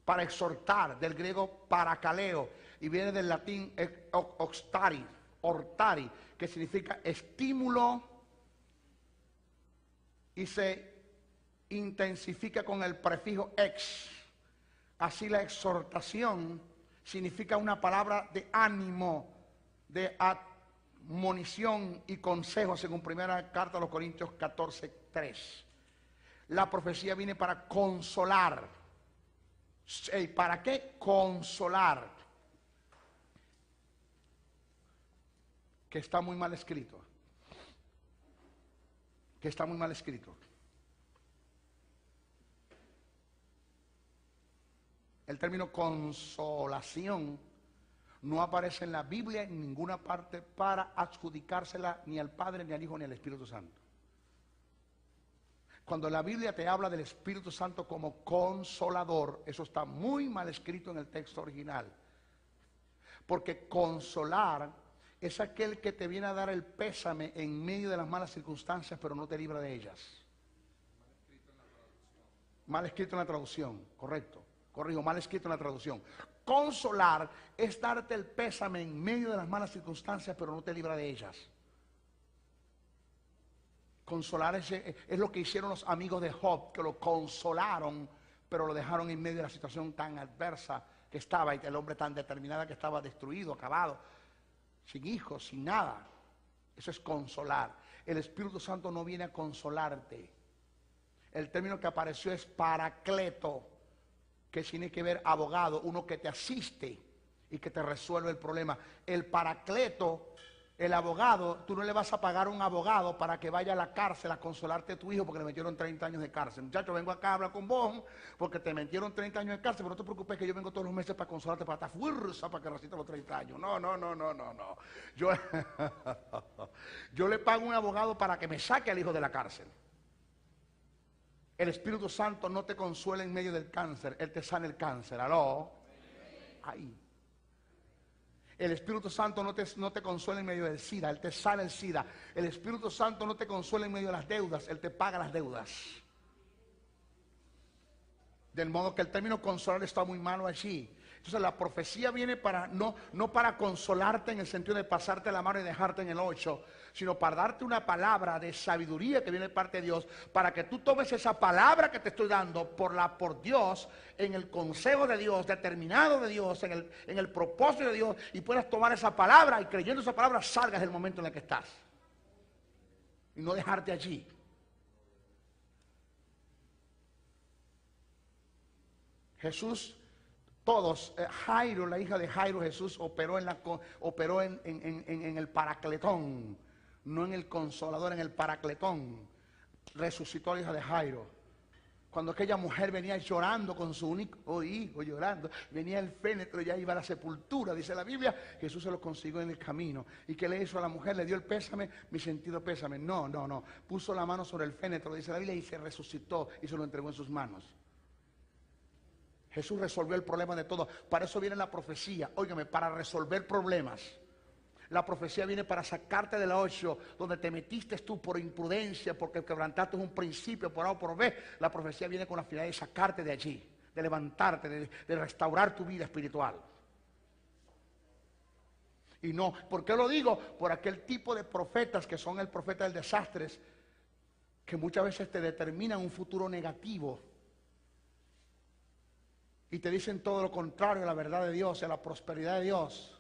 Para exhortar, del griego parakaleo, y viene del latín ortari, que significa estímulo, y se intensifica con el prefijo ex. Así la exhortación significa una palabra de ánimo, de admonición y consejo, según primera carta a los Corintios 14:3. La profecía viene para consolar. ¿Para qué? Consolar. Que está muy mal escrito. Que está muy mal escrito. El término consolación no aparece en la Biblia en ninguna parte para adjudicársela ni al Padre, ni al Hijo, ni al Espíritu Santo. Cuando la Biblia te habla del Espíritu Santo como consolador, eso está muy mal escrito en el texto original. Porque consolar es aquel que te viene a dar el pésame en medio de las malas circunstancias, pero no te libra de ellas. Mal escrito en la traducción, correcto. Corrijo, mal escrito en la traducción. Consolar es darte el pésame en medio de las malas circunstancias, pero no te libra de ellas. Consolar es lo que hicieron los amigos de Job, que lo consolaron, pero lo dejaron en medio de la situación tan adversa que estaba, y el hombre tan determinado que estaba destruido, acabado, sin hijos, sin nada. Eso es consolar. El Espíritu Santo no viene a consolarte. El término que apareció es paracleto, que tiene que ver abogado, uno que te asiste y que te resuelve el problema. El paracleto, el abogado, tú no le vas a pagar a un abogado para que vaya a la cárcel a consolarte a tu hijo porque le metieron 30 años de cárcel. Muchacho, vengo acá a hablar con vos porque te metieron 30 años de cárcel, pero no te preocupes que yo vengo todos los meses para consolarte, para dar fuerza para que resistas los 30 años. No. Yo le pago a un abogado para que me saque al hijo de la cárcel. El Espíritu Santo no te consuela en medio del cáncer, Él te sana el cáncer. ¿Aló? Ahí. El Espíritu Santo no te consuela en medio del SIDA, Él te sana el SIDA. El Espíritu Santo no te consuela en medio de las deudas, Él te paga las deudas. Del modo que el término consolar está muy malo allí. Entonces la profecía viene para no para consolarte en el sentido de pasarte la mano y dejarte en el 8, sino para darte una palabra de sabiduría que viene de parte de Dios, para que tú tomes esa palabra que te estoy dando por Dios, en el consejo de Dios, determinado de Dios, en el propósito de Dios, y puedas tomar esa palabra y creyendo esa palabra salgas del momento en el que estás. Y no dejarte allí. Jesús, todos, Jairo, la hija de Jairo, Jesús operó en el paracletón, no en el consolador, en el paracletón. Resucitó a la hija de Jairo. Cuando aquella mujer venía llorando con su único hijo, llorando, venía el fénetro, ya iba a la sepultura, dice la Biblia, Jesús se lo consiguió en el camino. ¿Y qué le hizo a la mujer? Le dio el pésame, mi sentido pésame. No. Puso la mano sobre el fénetro, dice la Biblia, y se resucitó y se lo entregó en sus manos. Jesús resolvió el problema de todo. Para eso viene la profecía. Óigame, para resolver problemas. La profecía viene para sacarte del hoyo donde te metiste tú por imprudencia, porque quebrantaste un principio por A o por B. La profecía viene con la finalidad de sacarte de allí, de levantarte, de restaurar tu vida espiritual. Y no, ¿por qué lo digo? Por aquel tipo de profetas que son el profeta del desastre, que muchas veces te determinan un futuro negativo. Y te dicen todo lo contrario a la verdad de Dios, a la prosperidad de Dios.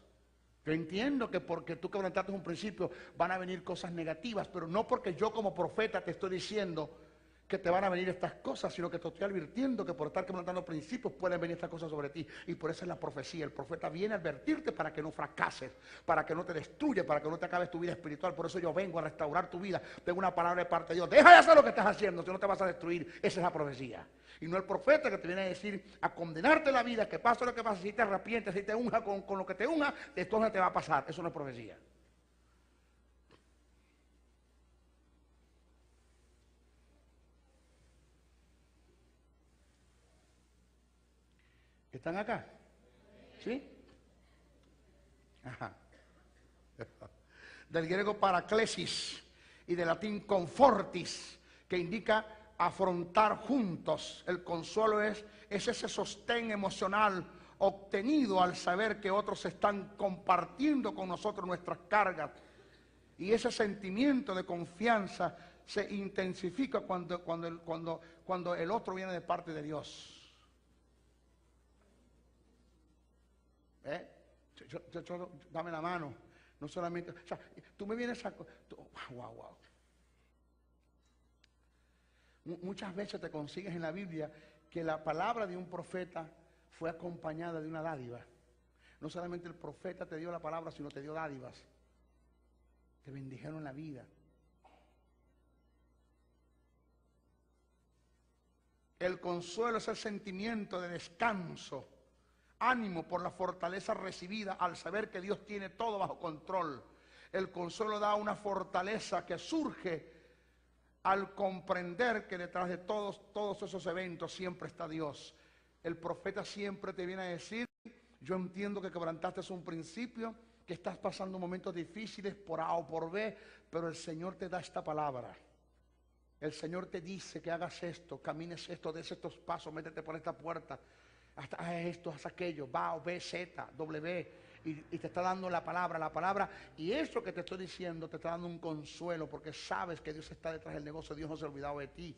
Yo entiendo que porque tú quebrantaste un principio van a venir cosas negativas, pero no porque yo como profeta te estoy diciendo que te van a venir estas cosas, sino que te estoy advirtiendo que por estar quebrantando principios pueden venir estas cosas sobre ti. Y por eso es la profecía. El profeta viene a advertirte para que no fracases, para que no te destruyas, para que no te acabes tu vida espiritual. Por eso yo vengo a restaurar tu vida. Tengo una palabra de parte de Dios. Deja de hacer lo que estás haciendo, si no te vas a destruir. Esa es la profecía. Y no el profeta que te viene a decir, a condenarte la vida, que pase lo que pase, si te arrepientes, si te unja con lo que te unja, esto no te va a pasar. Eso no es profecía. ¿Están acá? ¿Sí? Ajá. Del griego paraclesis y del latín confortis, que indica afrontar juntos. El consuelo es ese sostén emocional obtenido al saber que otros están compartiendo con nosotros nuestras cargas. Y ese sentimiento de confianza se intensifica cuando el otro viene de parte de Dios. Dame la mano, no solamente, o sea, tú me vienes a, wow. Muchas veces te consigues en la Biblia que la palabra de un profeta fue acompañada de una dádiva. No solamente el profeta te dio la palabra, sino te dio dádivas, te bendijeron la vida. El consuelo es el sentimiento de descanso, ánimo por la fortaleza recibida al saber que Dios tiene todo bajo control. El consuelo da una fortaleza que surge al comprender que detrás de todos esos eventos siempre está Dios. El profeta siempre te viene a decir, yo entiendo que quebrantaste un principio, que estás pasando momentos difíciles por A o por B, pero el Señor te da esta palabra. El Señor te dice que hagas esto, camines esto, des estos pasos, métete por esta puerta. Haz esto, haz aquello, va o B, Z, W, y te está dando la palabra, y eso que te estoy diciendo te está dando un consuelo, porque sabes que Dios está detrás del negocio, Dios no se ha olvidado de ti.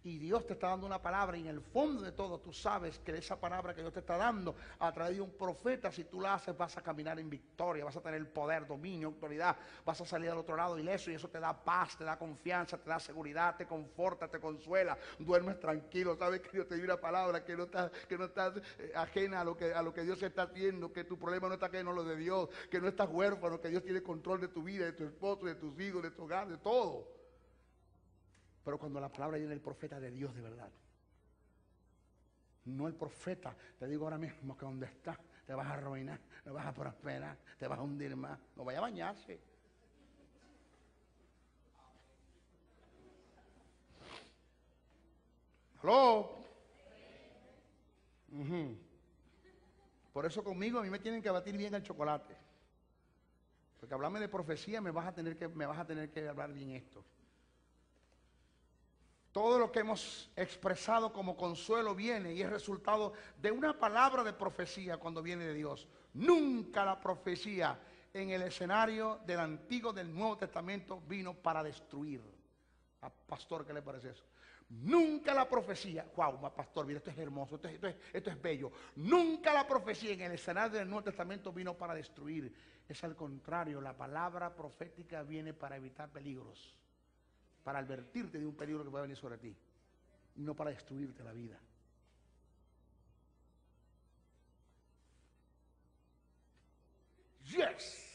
Y Dios te está dando una palabra y en el fondo de todo tú sabes que esa palabra que Dios te está dando a través de un profeta, si tú la haces vas a caminar en victoria, vas a tener poder, dominio, autoridad, vas a salir al otro lado ileso y eso te da paz, te da confianza, te da seguridad, te conforta, te consuela, duermes tranquilo, sabes que Dios te dio una palabra, que no estás ajena a lo que Dios está haciendo, que tu problema no está ajeno a lo de Dios, que no estás huérfano, que Dios tiene control de tu vida, de tu esposo, de tus hijos, de tu hogar, de todo. Pero cuando la palabra viene del profeta de Dios de verdad, no el profeta, te digo ahora mismo que donde estás te vas a arruinar, no vas a prosperar, te vas a hundir más, no vaya a bañarse. ¿Aló? Por eso conmigo a mí me tienen que batir bien el chocolate, porque hablarme de profecía me vas a tener que hablar bien esto. Todo lo que hemos expresado como consuelo viene y es resultado de una palabra de profecía cuando viene de Dios. Nunca la profecía en el escenario del Antiguo, del Nuevo Testamento vino para destruir. Pastor, ¿qué le parece eso? Nunca la profecía, wow, pastor, mira, esto es hermoso, esto es bello. Nunca la profecía en el escenario del Nuevo Testamento vino para destruir. Es al contrario, la palabra profética viene para evitar peligros, para advertirte de un peligro que puede venir sobre ti, y no para destruirte la vida. Yes.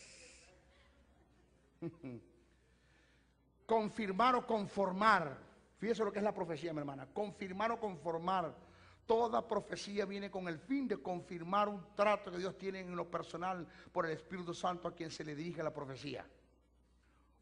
Confirmar o conformar. Fíjese lo que es la profecía, mi hermana. Confirmar o conformar. Toda profecía viene con el fin de confirmar un trato que Dios tiene en lo personal por el Espíritu Santo a quien se le dirige la profecía.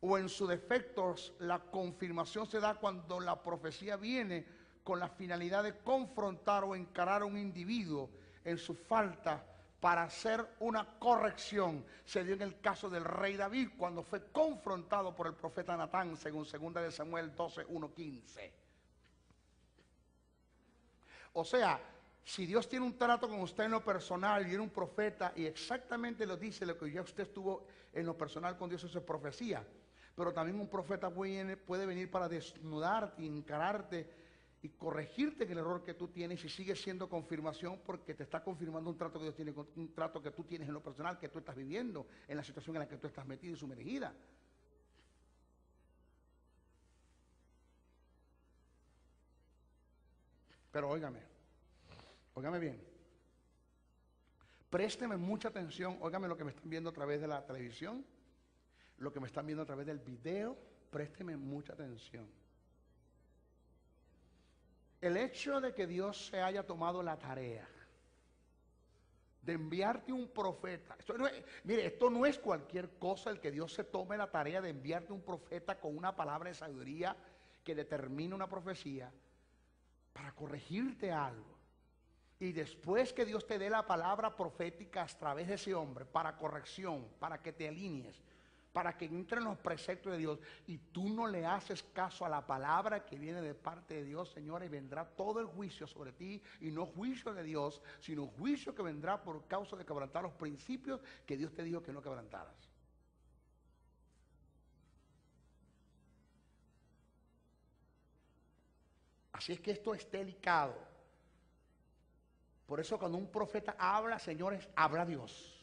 O en sus defectos, la confirmación se da cuando la profecía viene con la finalidad de confrontar o encarar a un individuo en su falta para hacer una corrección. Se dio en el caso del rey David cuando fue confrontado por el profeta Natán, según 2 Samuel 12, 1, 15. O sea, si Dios tiene un trato con usted en lo personal y era un profeta y exactamente lo dice lo que ya usted estuvo en lo personal con Dios, eso es profecía. Pero también un profeta puede venir para desnudarte, encararte y corregirte en el error que tú tienes y sigue siendo confirmación porque te está confirmando un trato que Dios tiene, un trato que tú tienes en lo personal, que tú estás viviendo, en la situación en la que tú estás metida y sumergida. Pero óigame bien. Présteme mucha atención, óigame lo que me están viendo a través de la televisión, lo que me están viendo a través del video, présteme mucha atención. El hecho de que Dios se haya tomado la tarea de enviarte un profeta, mire, esto no es cualquier cosa el que Dios se tome la tarea de enviarte un profeta con una palabra de sabiduría que determine una profecía para corregirte algo. Y después que Dios te dé la palabra profética a través de ese hombre para corrección, para que te alinees, para que entren los preceptos de Dios y tú no le haces caso a la palabra que viene de parte de Dios, señora, y vendrá todo el juicio sobre ti, y no juicio de Dios, sino juicio que vendrá por causa de quebrantar los principios que Dios te dijo que no quebrantaras. Así es que esto es delicado. Por eso cuando un profeta habla, señores, habla Dios.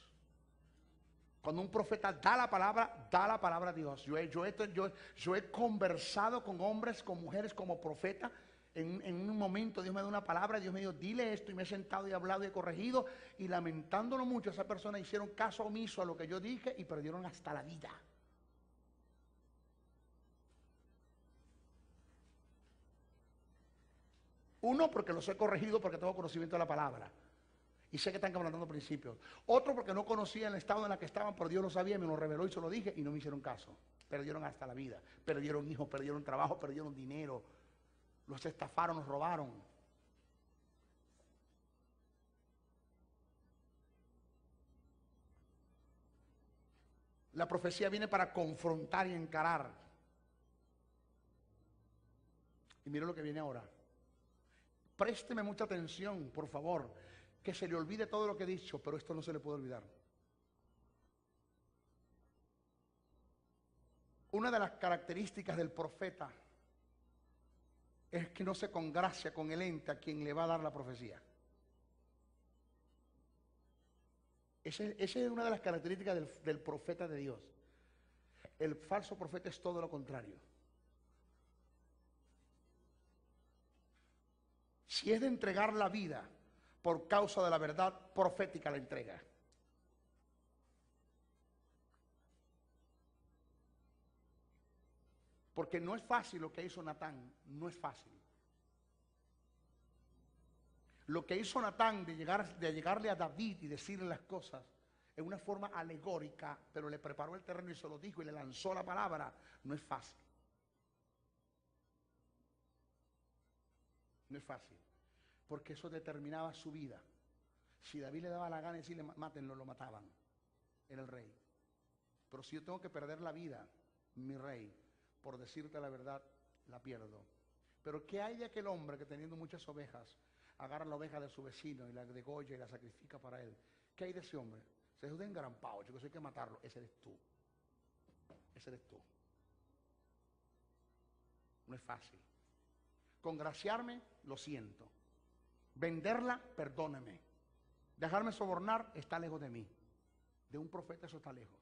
Cuando un profeta da la palabra a Dios. Yo he conversado con hombres, con mujeres como profeta. En un momento Dios me da una palabra, Dios me dijo, dile esto, y me he sentado y hablado y he corregido, y lamentándolo mucho, esas personas hicieron caso omiso a lo que yo dije y perdieron hasta la vida. Uno, porque los he corregido porque tengo conocimiento de la palabra y sé que están quebrantando principios. Otro, porque no conocían el estado en el que estaban, pero Dios lo sabía, me lo reveló y se lo dije y no me hicieron caso. Perdieron hasta la vida, perdieron hijos, perdieron trabajo, perdieron dinero, los estafaron, los robaron. La profecía viene para confrontar y encarar. Y mire lo que viene ahora. Présteme mucha atención, por favor, que se le olvide todo lo que he dicho, pero esto no se le puede olvidar. Una de las características del profeta es que no se congracia con el ente a quien le va a dar la profecía. Esa es una de las características del profeta de Dios. El falso profeta es todo lo contrario. Si es de entregar la vida por causa de la verdad profética, la entrega. Porque no es fácil lo que hizo Natán, no es fácil. Lo que hizo Natán de llegarle a David y decirle las cosas en una forma alegórica, pero le preparó el terreno y se lo dijo y le lanzó la palabra, no es fácil. No es fácil, porque eso determinaba su vida. Si David le daba la gana de decirle mátenlo, lo mataban. Era el rey. Pero si yo tengo que perder la vida, mi rey, por decirte la verdad, la pierdo. Pero ¿qué hay de aquel hombre que teniendo muchas ovejas, agarra la oveja de su vecino y la degolla y la sacrifica para él? ¿Qué hay de ese hombre? Se es un engarampado, chicos, hay que matarlo. Ese eres tú. Ese eres tú. No es fácil. Congraciarme, lo siento. Venderla, perdóneme. Dejarme sobornar, está lejos de mí. De un profeta eso está lejos.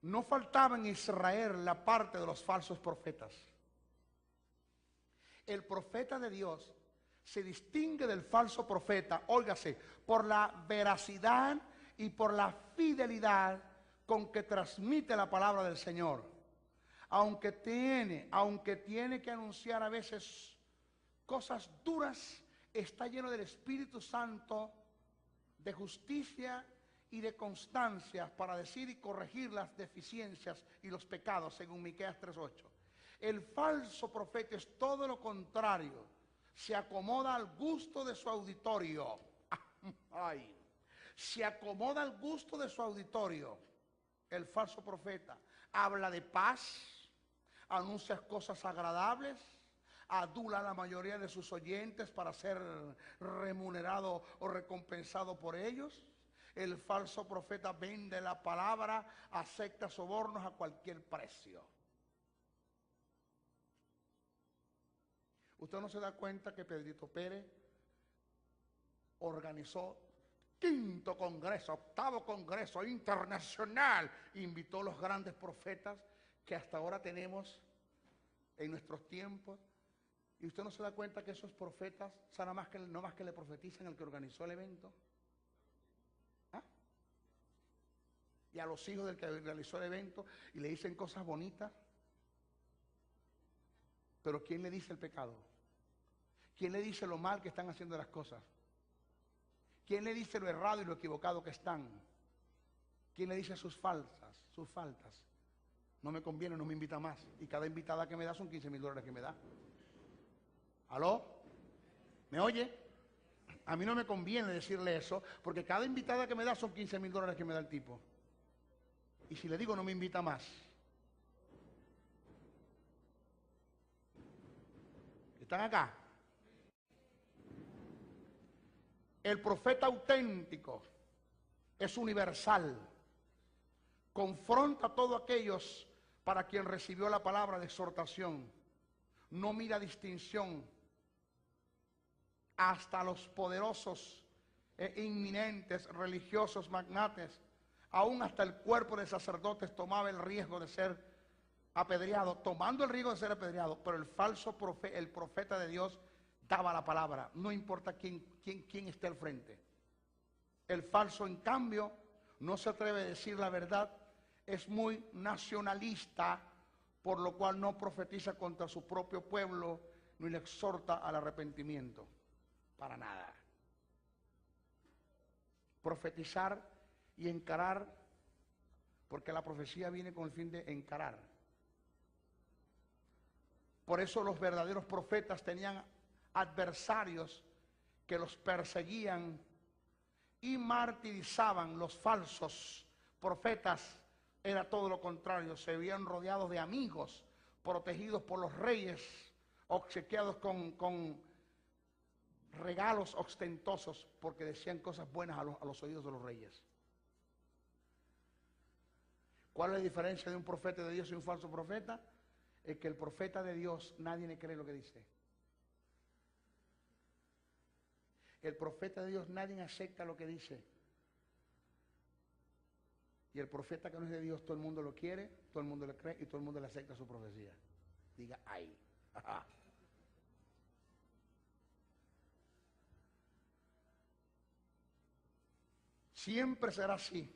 No faltaba en Israel la parte de los falsos profetas. El profeta de Dios se distingue del falso profeta, óigase, por la veracidad y por la fidelidad con que transmite la palabra del Señor. Aunque tiene que anunciar a veces cosas duras, está lleno del Espíritu Santo, de justicia y de constancia para decir y corregir las deficiencias y los pecados, según Miqueas 3:8. El falso profeta es todo lo contrario, se acomoda al gusto de su auditorio. Ay, se acomoda al gusto de su auditorio. El falso profeta habla de paz, anuncia cosas agradables, adula a la mayoría de sus oyentes para ser remunerado o recompensado por ellos. El falso profeta vende la palabra, acepta sobornos a cualquier precio. ¿Usted no se da cuenta que Pedrito Pérez organizó 5º Congreso, 8º Congreso Internacional? Invitó a los grandes profetas que hasta ahora tenemos en nuestros tiempos. ¿Y usted no se da cuenta que esos profetas son no más que le profetizan el que organizó el evento? ¿Ah? Y a los hijos del que realizó el evento y le dicen cosas bonitas. Pero ¿quién le dice el pecado? ¿Quién le dice lo mal que están haciendo las cosas? ¿Quién le dice lo errado y lo equivocado que están? ¿Quién le dice sus faltas? No me conviene, no me invita más. Y cada invitada que me da son $15,000 que me da. ¿Aló? ¿Me oye? A mí no me conviene decirle eso, porque cada invitada que me da son $15,000 que me da el tipo. Y si le digo no me invita más. ¿Están acá? El profeta auténtico es universal. Confronta a todos aquellos para quien recibió la palabra de exhortación. No mira distinción. Hasta los poderosos e inminentes religiosos magnates, aún hasta el cuerpo de sacerdotes tomaba el riesgo de ser apedreado, tomando el riesgo de ser apedreado, pero el falso profeta, el profeta de Dios, daba la palabra, no importa quién esté al frente. El falso, en cambio, no se atreve a decir la verdad, es muy nacionalista, por lo cual no profetiza contra su propio pueblo, ni le exhorta al arrepentimiento, para nada. Profetizar y encarar, porque la profecía viene con el fin de encarar. Por eso los verdaderos profetas tenían adversarios que los perseguían y martirizaban. Los falsos profetas era todo lo contrario, se veían rodeados de amigos, protegidos por los reyes, obsequiados con regalos ostentosos, porque decían cosas buenas a los oídos de los reyes. ¿Cuál es la diferencia de un profeta de Dios y un falso profeta? Es que el profeta de Dios nadie le cree lo que dice. El profeta de Dios nadie acepta lo que dice. Y el profeta que no es de Dios, todo el mundo lo quiere, todo el mundo le cree y todo el mundo le acepta su profecía. Diga, ay. Ajá. Siempre será así.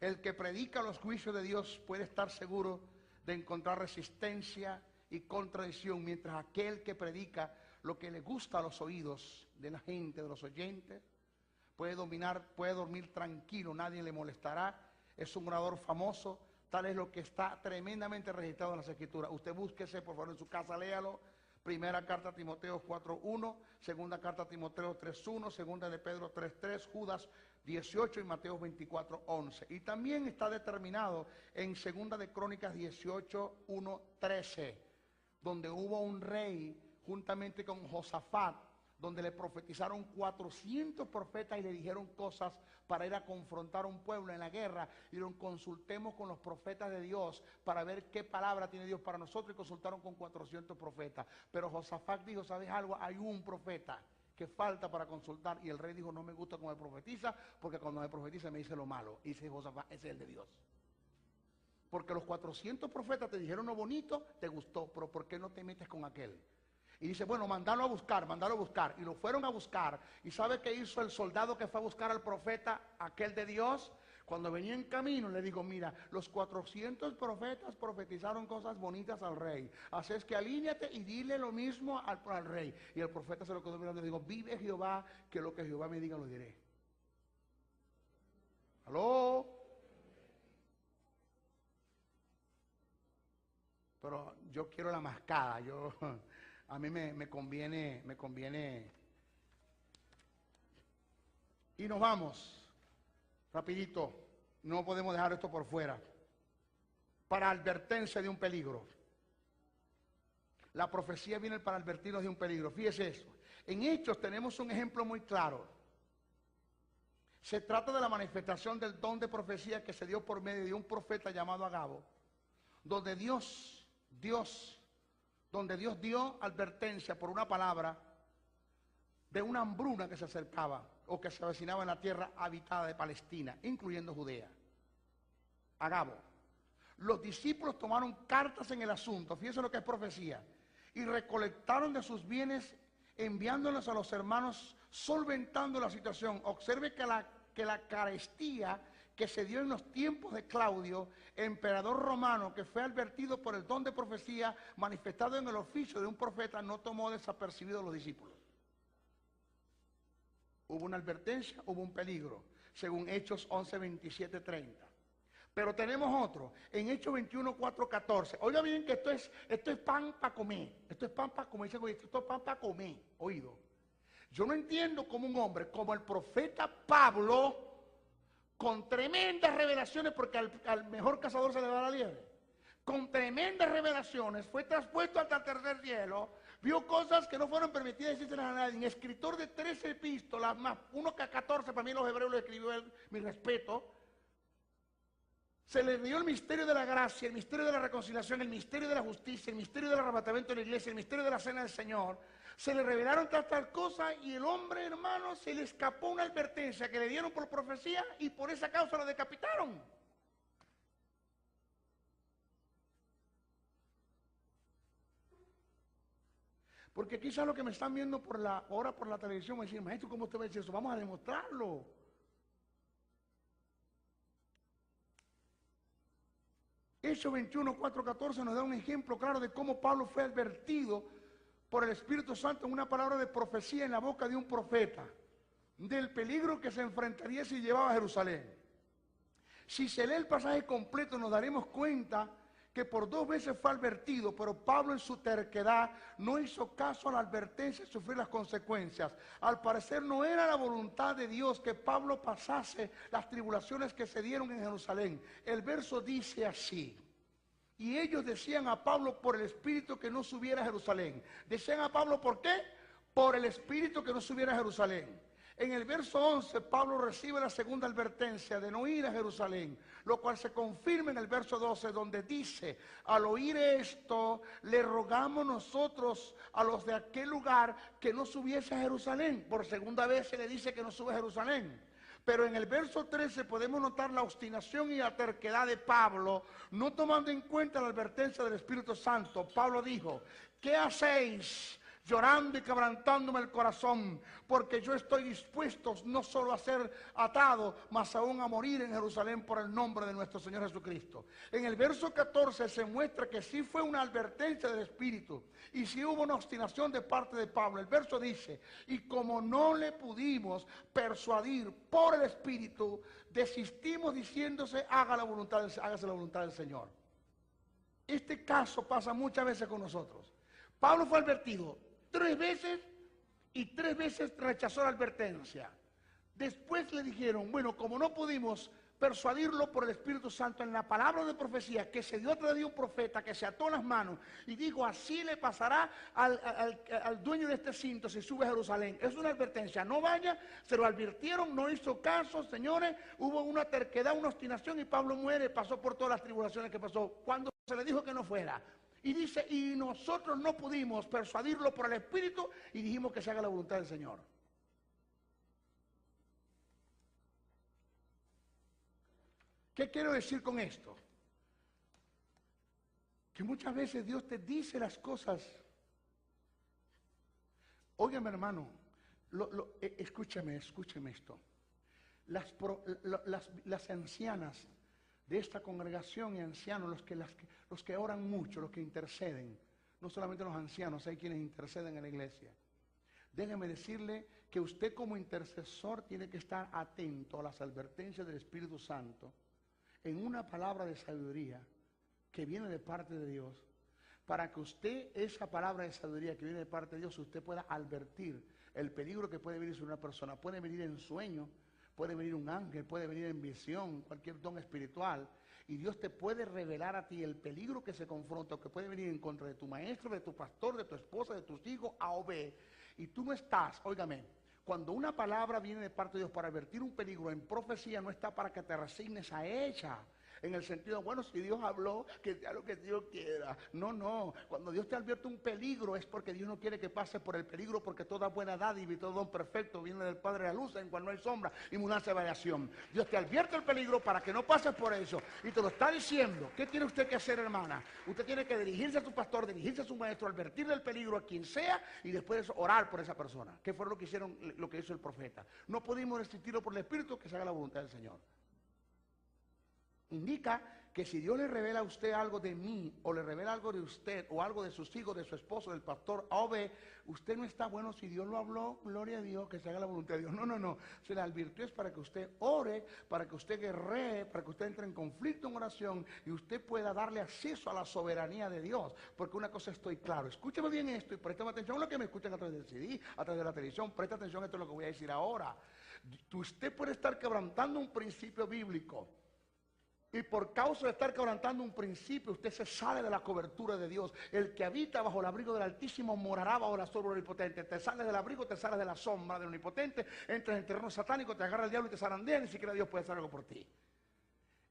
El que predica los juicios de Dios puede estar seguro de encontrar resistencia y contradicción, mientras aquel que predica lo que le gusta a los oídos de la gente, de los oyentes, puede dormir tranquilo, nadie le molestará, es un orador famoso, tal es lo que está tremendamente registrado en las Escrituras. Usted búsquese, por favor, en su casa, léalo. Primera carta a Timoteo 4:1, segunda carta a Timoteo 3:1, segunda de Pedro 3:3, Judas 18 y Mateo 24:11. Y también está determinado en segunda de Crónicas 18:1-13, donde hubo un rey juntamente con Josafat, donde le profetizaron 400 profetas y le dijeron cosas para ir a confrontar a un pueblo en la guerra. Y dijeron, consultemos con los profetas de Dios para ver qué palabra tiene Dios para nosotros, y consultaron con 400 profetas. Pero Josafat dijo, ¿sabes algo? Hay un profeta que falta para consultar. Y el rey dijo, no me gusta cómo me profetiza, porque cuando me profetiza me dice lo malo. Y dice Josafat, ese es el de Dios. Porque los 400 profetas te dijeron lo bonito, te gustó, pero ¿por qué no te metes con aquel? Y dice, bueno, mandalo a buscar. Y lo fueron a buscar. ¿Y sabe qué hizo el soldado que fue a buscar al profeta, aquel de Dios? Cuando venía en camino, le digo, mira, los 400 profetas profetizaron cosas bonitas al rey. Así es que alíñate y dile lo mismo al rey. Y el profeta se lo quedó mirando y le dijo, vive Jehová, que lo que Jehová me diga lo diré. ¿Aló? Pero yo quiero la mascada, a mí me conviene. Y nos vamos, rapidito, no podemos dejar esto por fuera. Para advertencia de un peligro. La profecía viene para advertirnos de un peligro. Fíjese eso. En Hechos tenemos un ejemplo muy claro. Se trata de la manifestación del don de profecía que se dio por medio de un profeta llamado Agabo, donde Dios dio advertencia por una palabra de una hambruna que se acercaba o que se avecinaba en la tierra habitada de Palestina, incluyendo Judea. Agabo. Los discípulos tomaron cartas en el asunto, fíjense lo que es profecía, y recolectaron de sus bienes, enviándolos a los hermanos, solventando la situación. Observe que la carestía que se dio en los tiempos de Claudio, emperador romano, que fue advertido por el don de profecía manifestado en el oficio de un profeta, no tomó desapercibido a los discípulos. Hubo una advertencia, hubo un peligro, según Hechos 11, 27, 30. Pero tenemos otro, en Hechos 21, 4, 14. Oiga bien que esto es pan para comer. Esto es pan para comer. Esto es pan para comer. Oído. Yo no entiendo cómo un hombre como el profeta Pablo, con tremendas revelaciones, porque al mejor cazador se le va la liebre, con tremendas revelaciones, fue traspuesto hasta el tercer cielo, vio cosas que no fueron permitidas decírselas a nadie. Escritor de 13 epístolas, más uno que a 14, para mí los hebreos lo escribió él, mi respeto. Se le dio el misterio de la gracia, el misterio de la reconciliación, el misterio de la justicia, el misterio del arrebatamiento de la iglesia, el misterio de la cena del Señor. Se le revelaron tantas cosas y el hombre, hermano, se le escapó una advertencia que le dieron por profecía y por esa causa lo decapitaron. Porque quizás lo que me están viendo ahora por la televisión me dicen, maestro, ¿cómo usted va a decir eso? Vamos a demostrarlo. Hechos 21, 4, 14 nos da un ejemplo claro de cómo Pablo fue advertido por el Espíritu Santo en una palabra de profecía en la boca de un profeta, del peligro que se enfrentaría si llevaba a Jerusalén. Si se lee el pasaje completo nos daremos cuenta que por 2 veces fue advertido, pero Pablo en su terquedad no hizo caso a la advertencia y sufrir las consecuencias. Al parecer no era la voluntad de Dios que Pablo pasase las tribulaciones que se dieron en Jerusalén. El verso dice así: y ellos decían a Pablo por el Espíritu que no subiera a Jerusalén. Decían a Pablo, ¿por qué? Por el Espíritu que no subiera a Jerusalén. En el verso 11, Pablo recibe la segunda advertencia de no ir a Jerusalén, lo cual se confirma en el verso 12, donde dice: al oír esto, le rogamos nosotros a los de aquel lugar que no subiese a Jerusalén. Por segunda vez se le dice que no sube a Jerusalén. Pero en el verso 13 podemos notar la obstinación y la terquedad de Pablo, no tomando en cuenta la advertencia del Espíritu Santo. Pablo dijo: ¿qué hacéis llorando y quebrantándome el corazón? Porque yo estoy dispuesto no solo a ser atado, mas aún a morir en Jerusalén por el nombre de nuestro Señor Jesucristo. En el verso 14 se muestra que sí fue una advertencia del Espíritu y sí hubo una obstinación de parte de Pablo. El verso dice: y como no le pudimos persuadir por el Espíritu, desistimos diciéndose: hágase la voluntad del Señor. Este caso pasa muchas veces con nosotros. Pablo fue advertido 3 veces y 3 veces rechazó la advertencia. Después le dijeron: bueno, como no pudimos persuadirlo por el Espíritu Santo en la palabra de profecía que se dio a través de un profeta que se ató las manos y dijo: así le pasará al dueño de este cinto si sube a Jerusalén. Es una advertencia, no vaya. Se lo advirtieron, no hizo caso, señores. Hubo una terquedad, una obstinación y Pablo muere, pasó por todas las tribulaciones que pasó. Cuando se le dijo que no fuera, y dice: y nosotros no pudimos persuadirlo por el Espíritu y dijimos que se haga la voluntad del Señor. ¿Qué quiero decir con esto? Que muchas veces Dios te dice las cosas. Óigame, hermano, escúcheme esto. Las ancianas de esta congregación y ancianos, los que oran mucho, los que interceden, no solamente los ancianos, hay quienes interceden en la iglesia. Déjeme decirle que usted como intercesor tiene que estar atento a las advertencias del Espíritu Santo en una palabra de sabiduría que viene de parte de Dios, para que usted, esa palabra de sabiduría que viene de parte de Dios, usted pueda advertir el peligro que puede venir sobre una persona. Puede venir en sueño, puede venir un ángel, puede venir en visión, cualquier don espiritual, Y Dios te puede revelar a ti el peligro que se confronta, o que puede venir en contra de tu maestro, de tu pastor, de tu esposa, de tus hijos, A o B. Y tú no estás, óigame, cuando una palabra viene de parte de Dios para advertir un peligro en profecía, no está para que te resignes a ella. En el sentido, bueno, si Dios habló, que sea lo que Dios quiera. No, no. Cuando Dios te advierte un peligro es porque Dios no quiere que pases por el peligro, porque toda buena dádiva y todo don perfecto viene del Padre de la luz, en cual no hay sombra y mudanza de variación. Dios te advierte el peligro para que no pases por eso. Y te lo está diciendo. ¿Qué tiene usted que hacer, hermana? Usted tiene que dirigirse a su pastor, dirigirse a su maestro, advertirle el peligro a quien sea y después orar por esa persona. ¿Qué fue lo que hicieron, lo que hizo el profeta? No pudimos resistirlo por el Espíritu, que se haga la voluntad del Señor. Indica que si Dios le revela a usted algo de mí, o le revela algo de usted, o algo de sus hijos, de su esposo, del pastor A o B, usted no está, bueno, si Dios lo habló, gloria a Dios, que se haga la voluntad de Dios. No, no, no. Se le advirtió es para que usted ore, para que usted guerree, para que usted entre en conflicto en oración y usted pueda darle acceso a la soberanía de Dios. Porque una cosa estoy claro, escúcheme bien esto y préstame atención a lo que me escuchan a través del CD, a través de la televisión, presta atención a esto es lo que voy a decir ahora. Usted puede estar quebrantando un principio bíblico. Y por causa de estar quebrantando un principio, usted se sale de la cobertura de Dios. El que habita bajo el abrigo del Altísimo morará bajo la sombra del Omnipotente. Te sales del abrigo, te sales de la sombra del Omnipotente, entras en el terreno satánico, te agarra el diablo y te zarandea, ni siquiera Dios puede hacer algo por ti.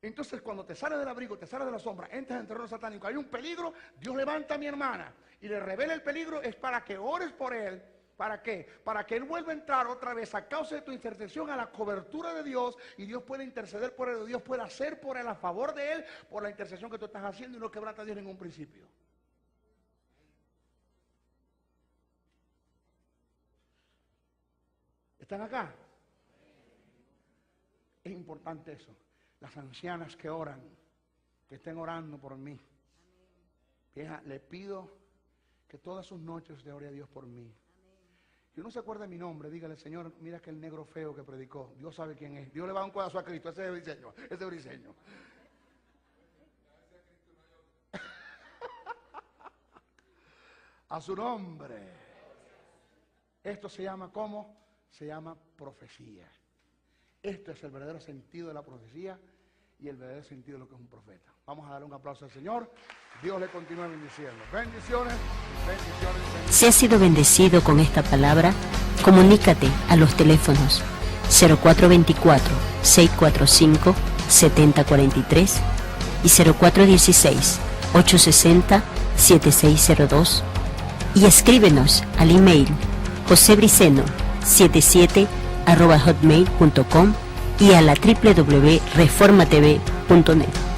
Entonces, cuando te sales del abrigo, te sales de la sombra, entras en el terreno satánico, hay un peligro, Dios levanta a mi hermana y le revela el peligro, es para que ores por él. ¿Para qué? Para que él vuelva a entrar otra vez a causa de tu intercesión a la cobertura de Dios y Dios pueda interceder por él, Dios pueda hacer por él a favor de él por la intercesión que tú estás haciendo y no quebranta a Dios en ningún principio. ¿Están acá? Es importante eso. Las ancianas que oran, que estén orando por mí. Vieja, le pido que todas sus noches usted ore a Dios por mí. Si uno se acuerda de mi nombre, dígale, Señor, mira aquel negro feo que predicó. Dios sabe quién es. Dios le va a un codazo a Cristo. Ese es briseño. Ese es briseño. A su nombre. Esto se llama, ¿cómo? Se llama profecía. Esto es el verdadero sentido de la profecía y el verdadero sentido de lo que es un profeta. Vamos a darle un aplauso al Señor. Dios le continúe bendiciendo. Bendiciones, bendiciones, bendiciones. Si has sido bendecido con esta palabra, comunícate a los teléfonos 0424-645-7043 y 0416-860-7602 y escríbenos al email josebriceno77@hotmail.com y a la www.reformatv.net.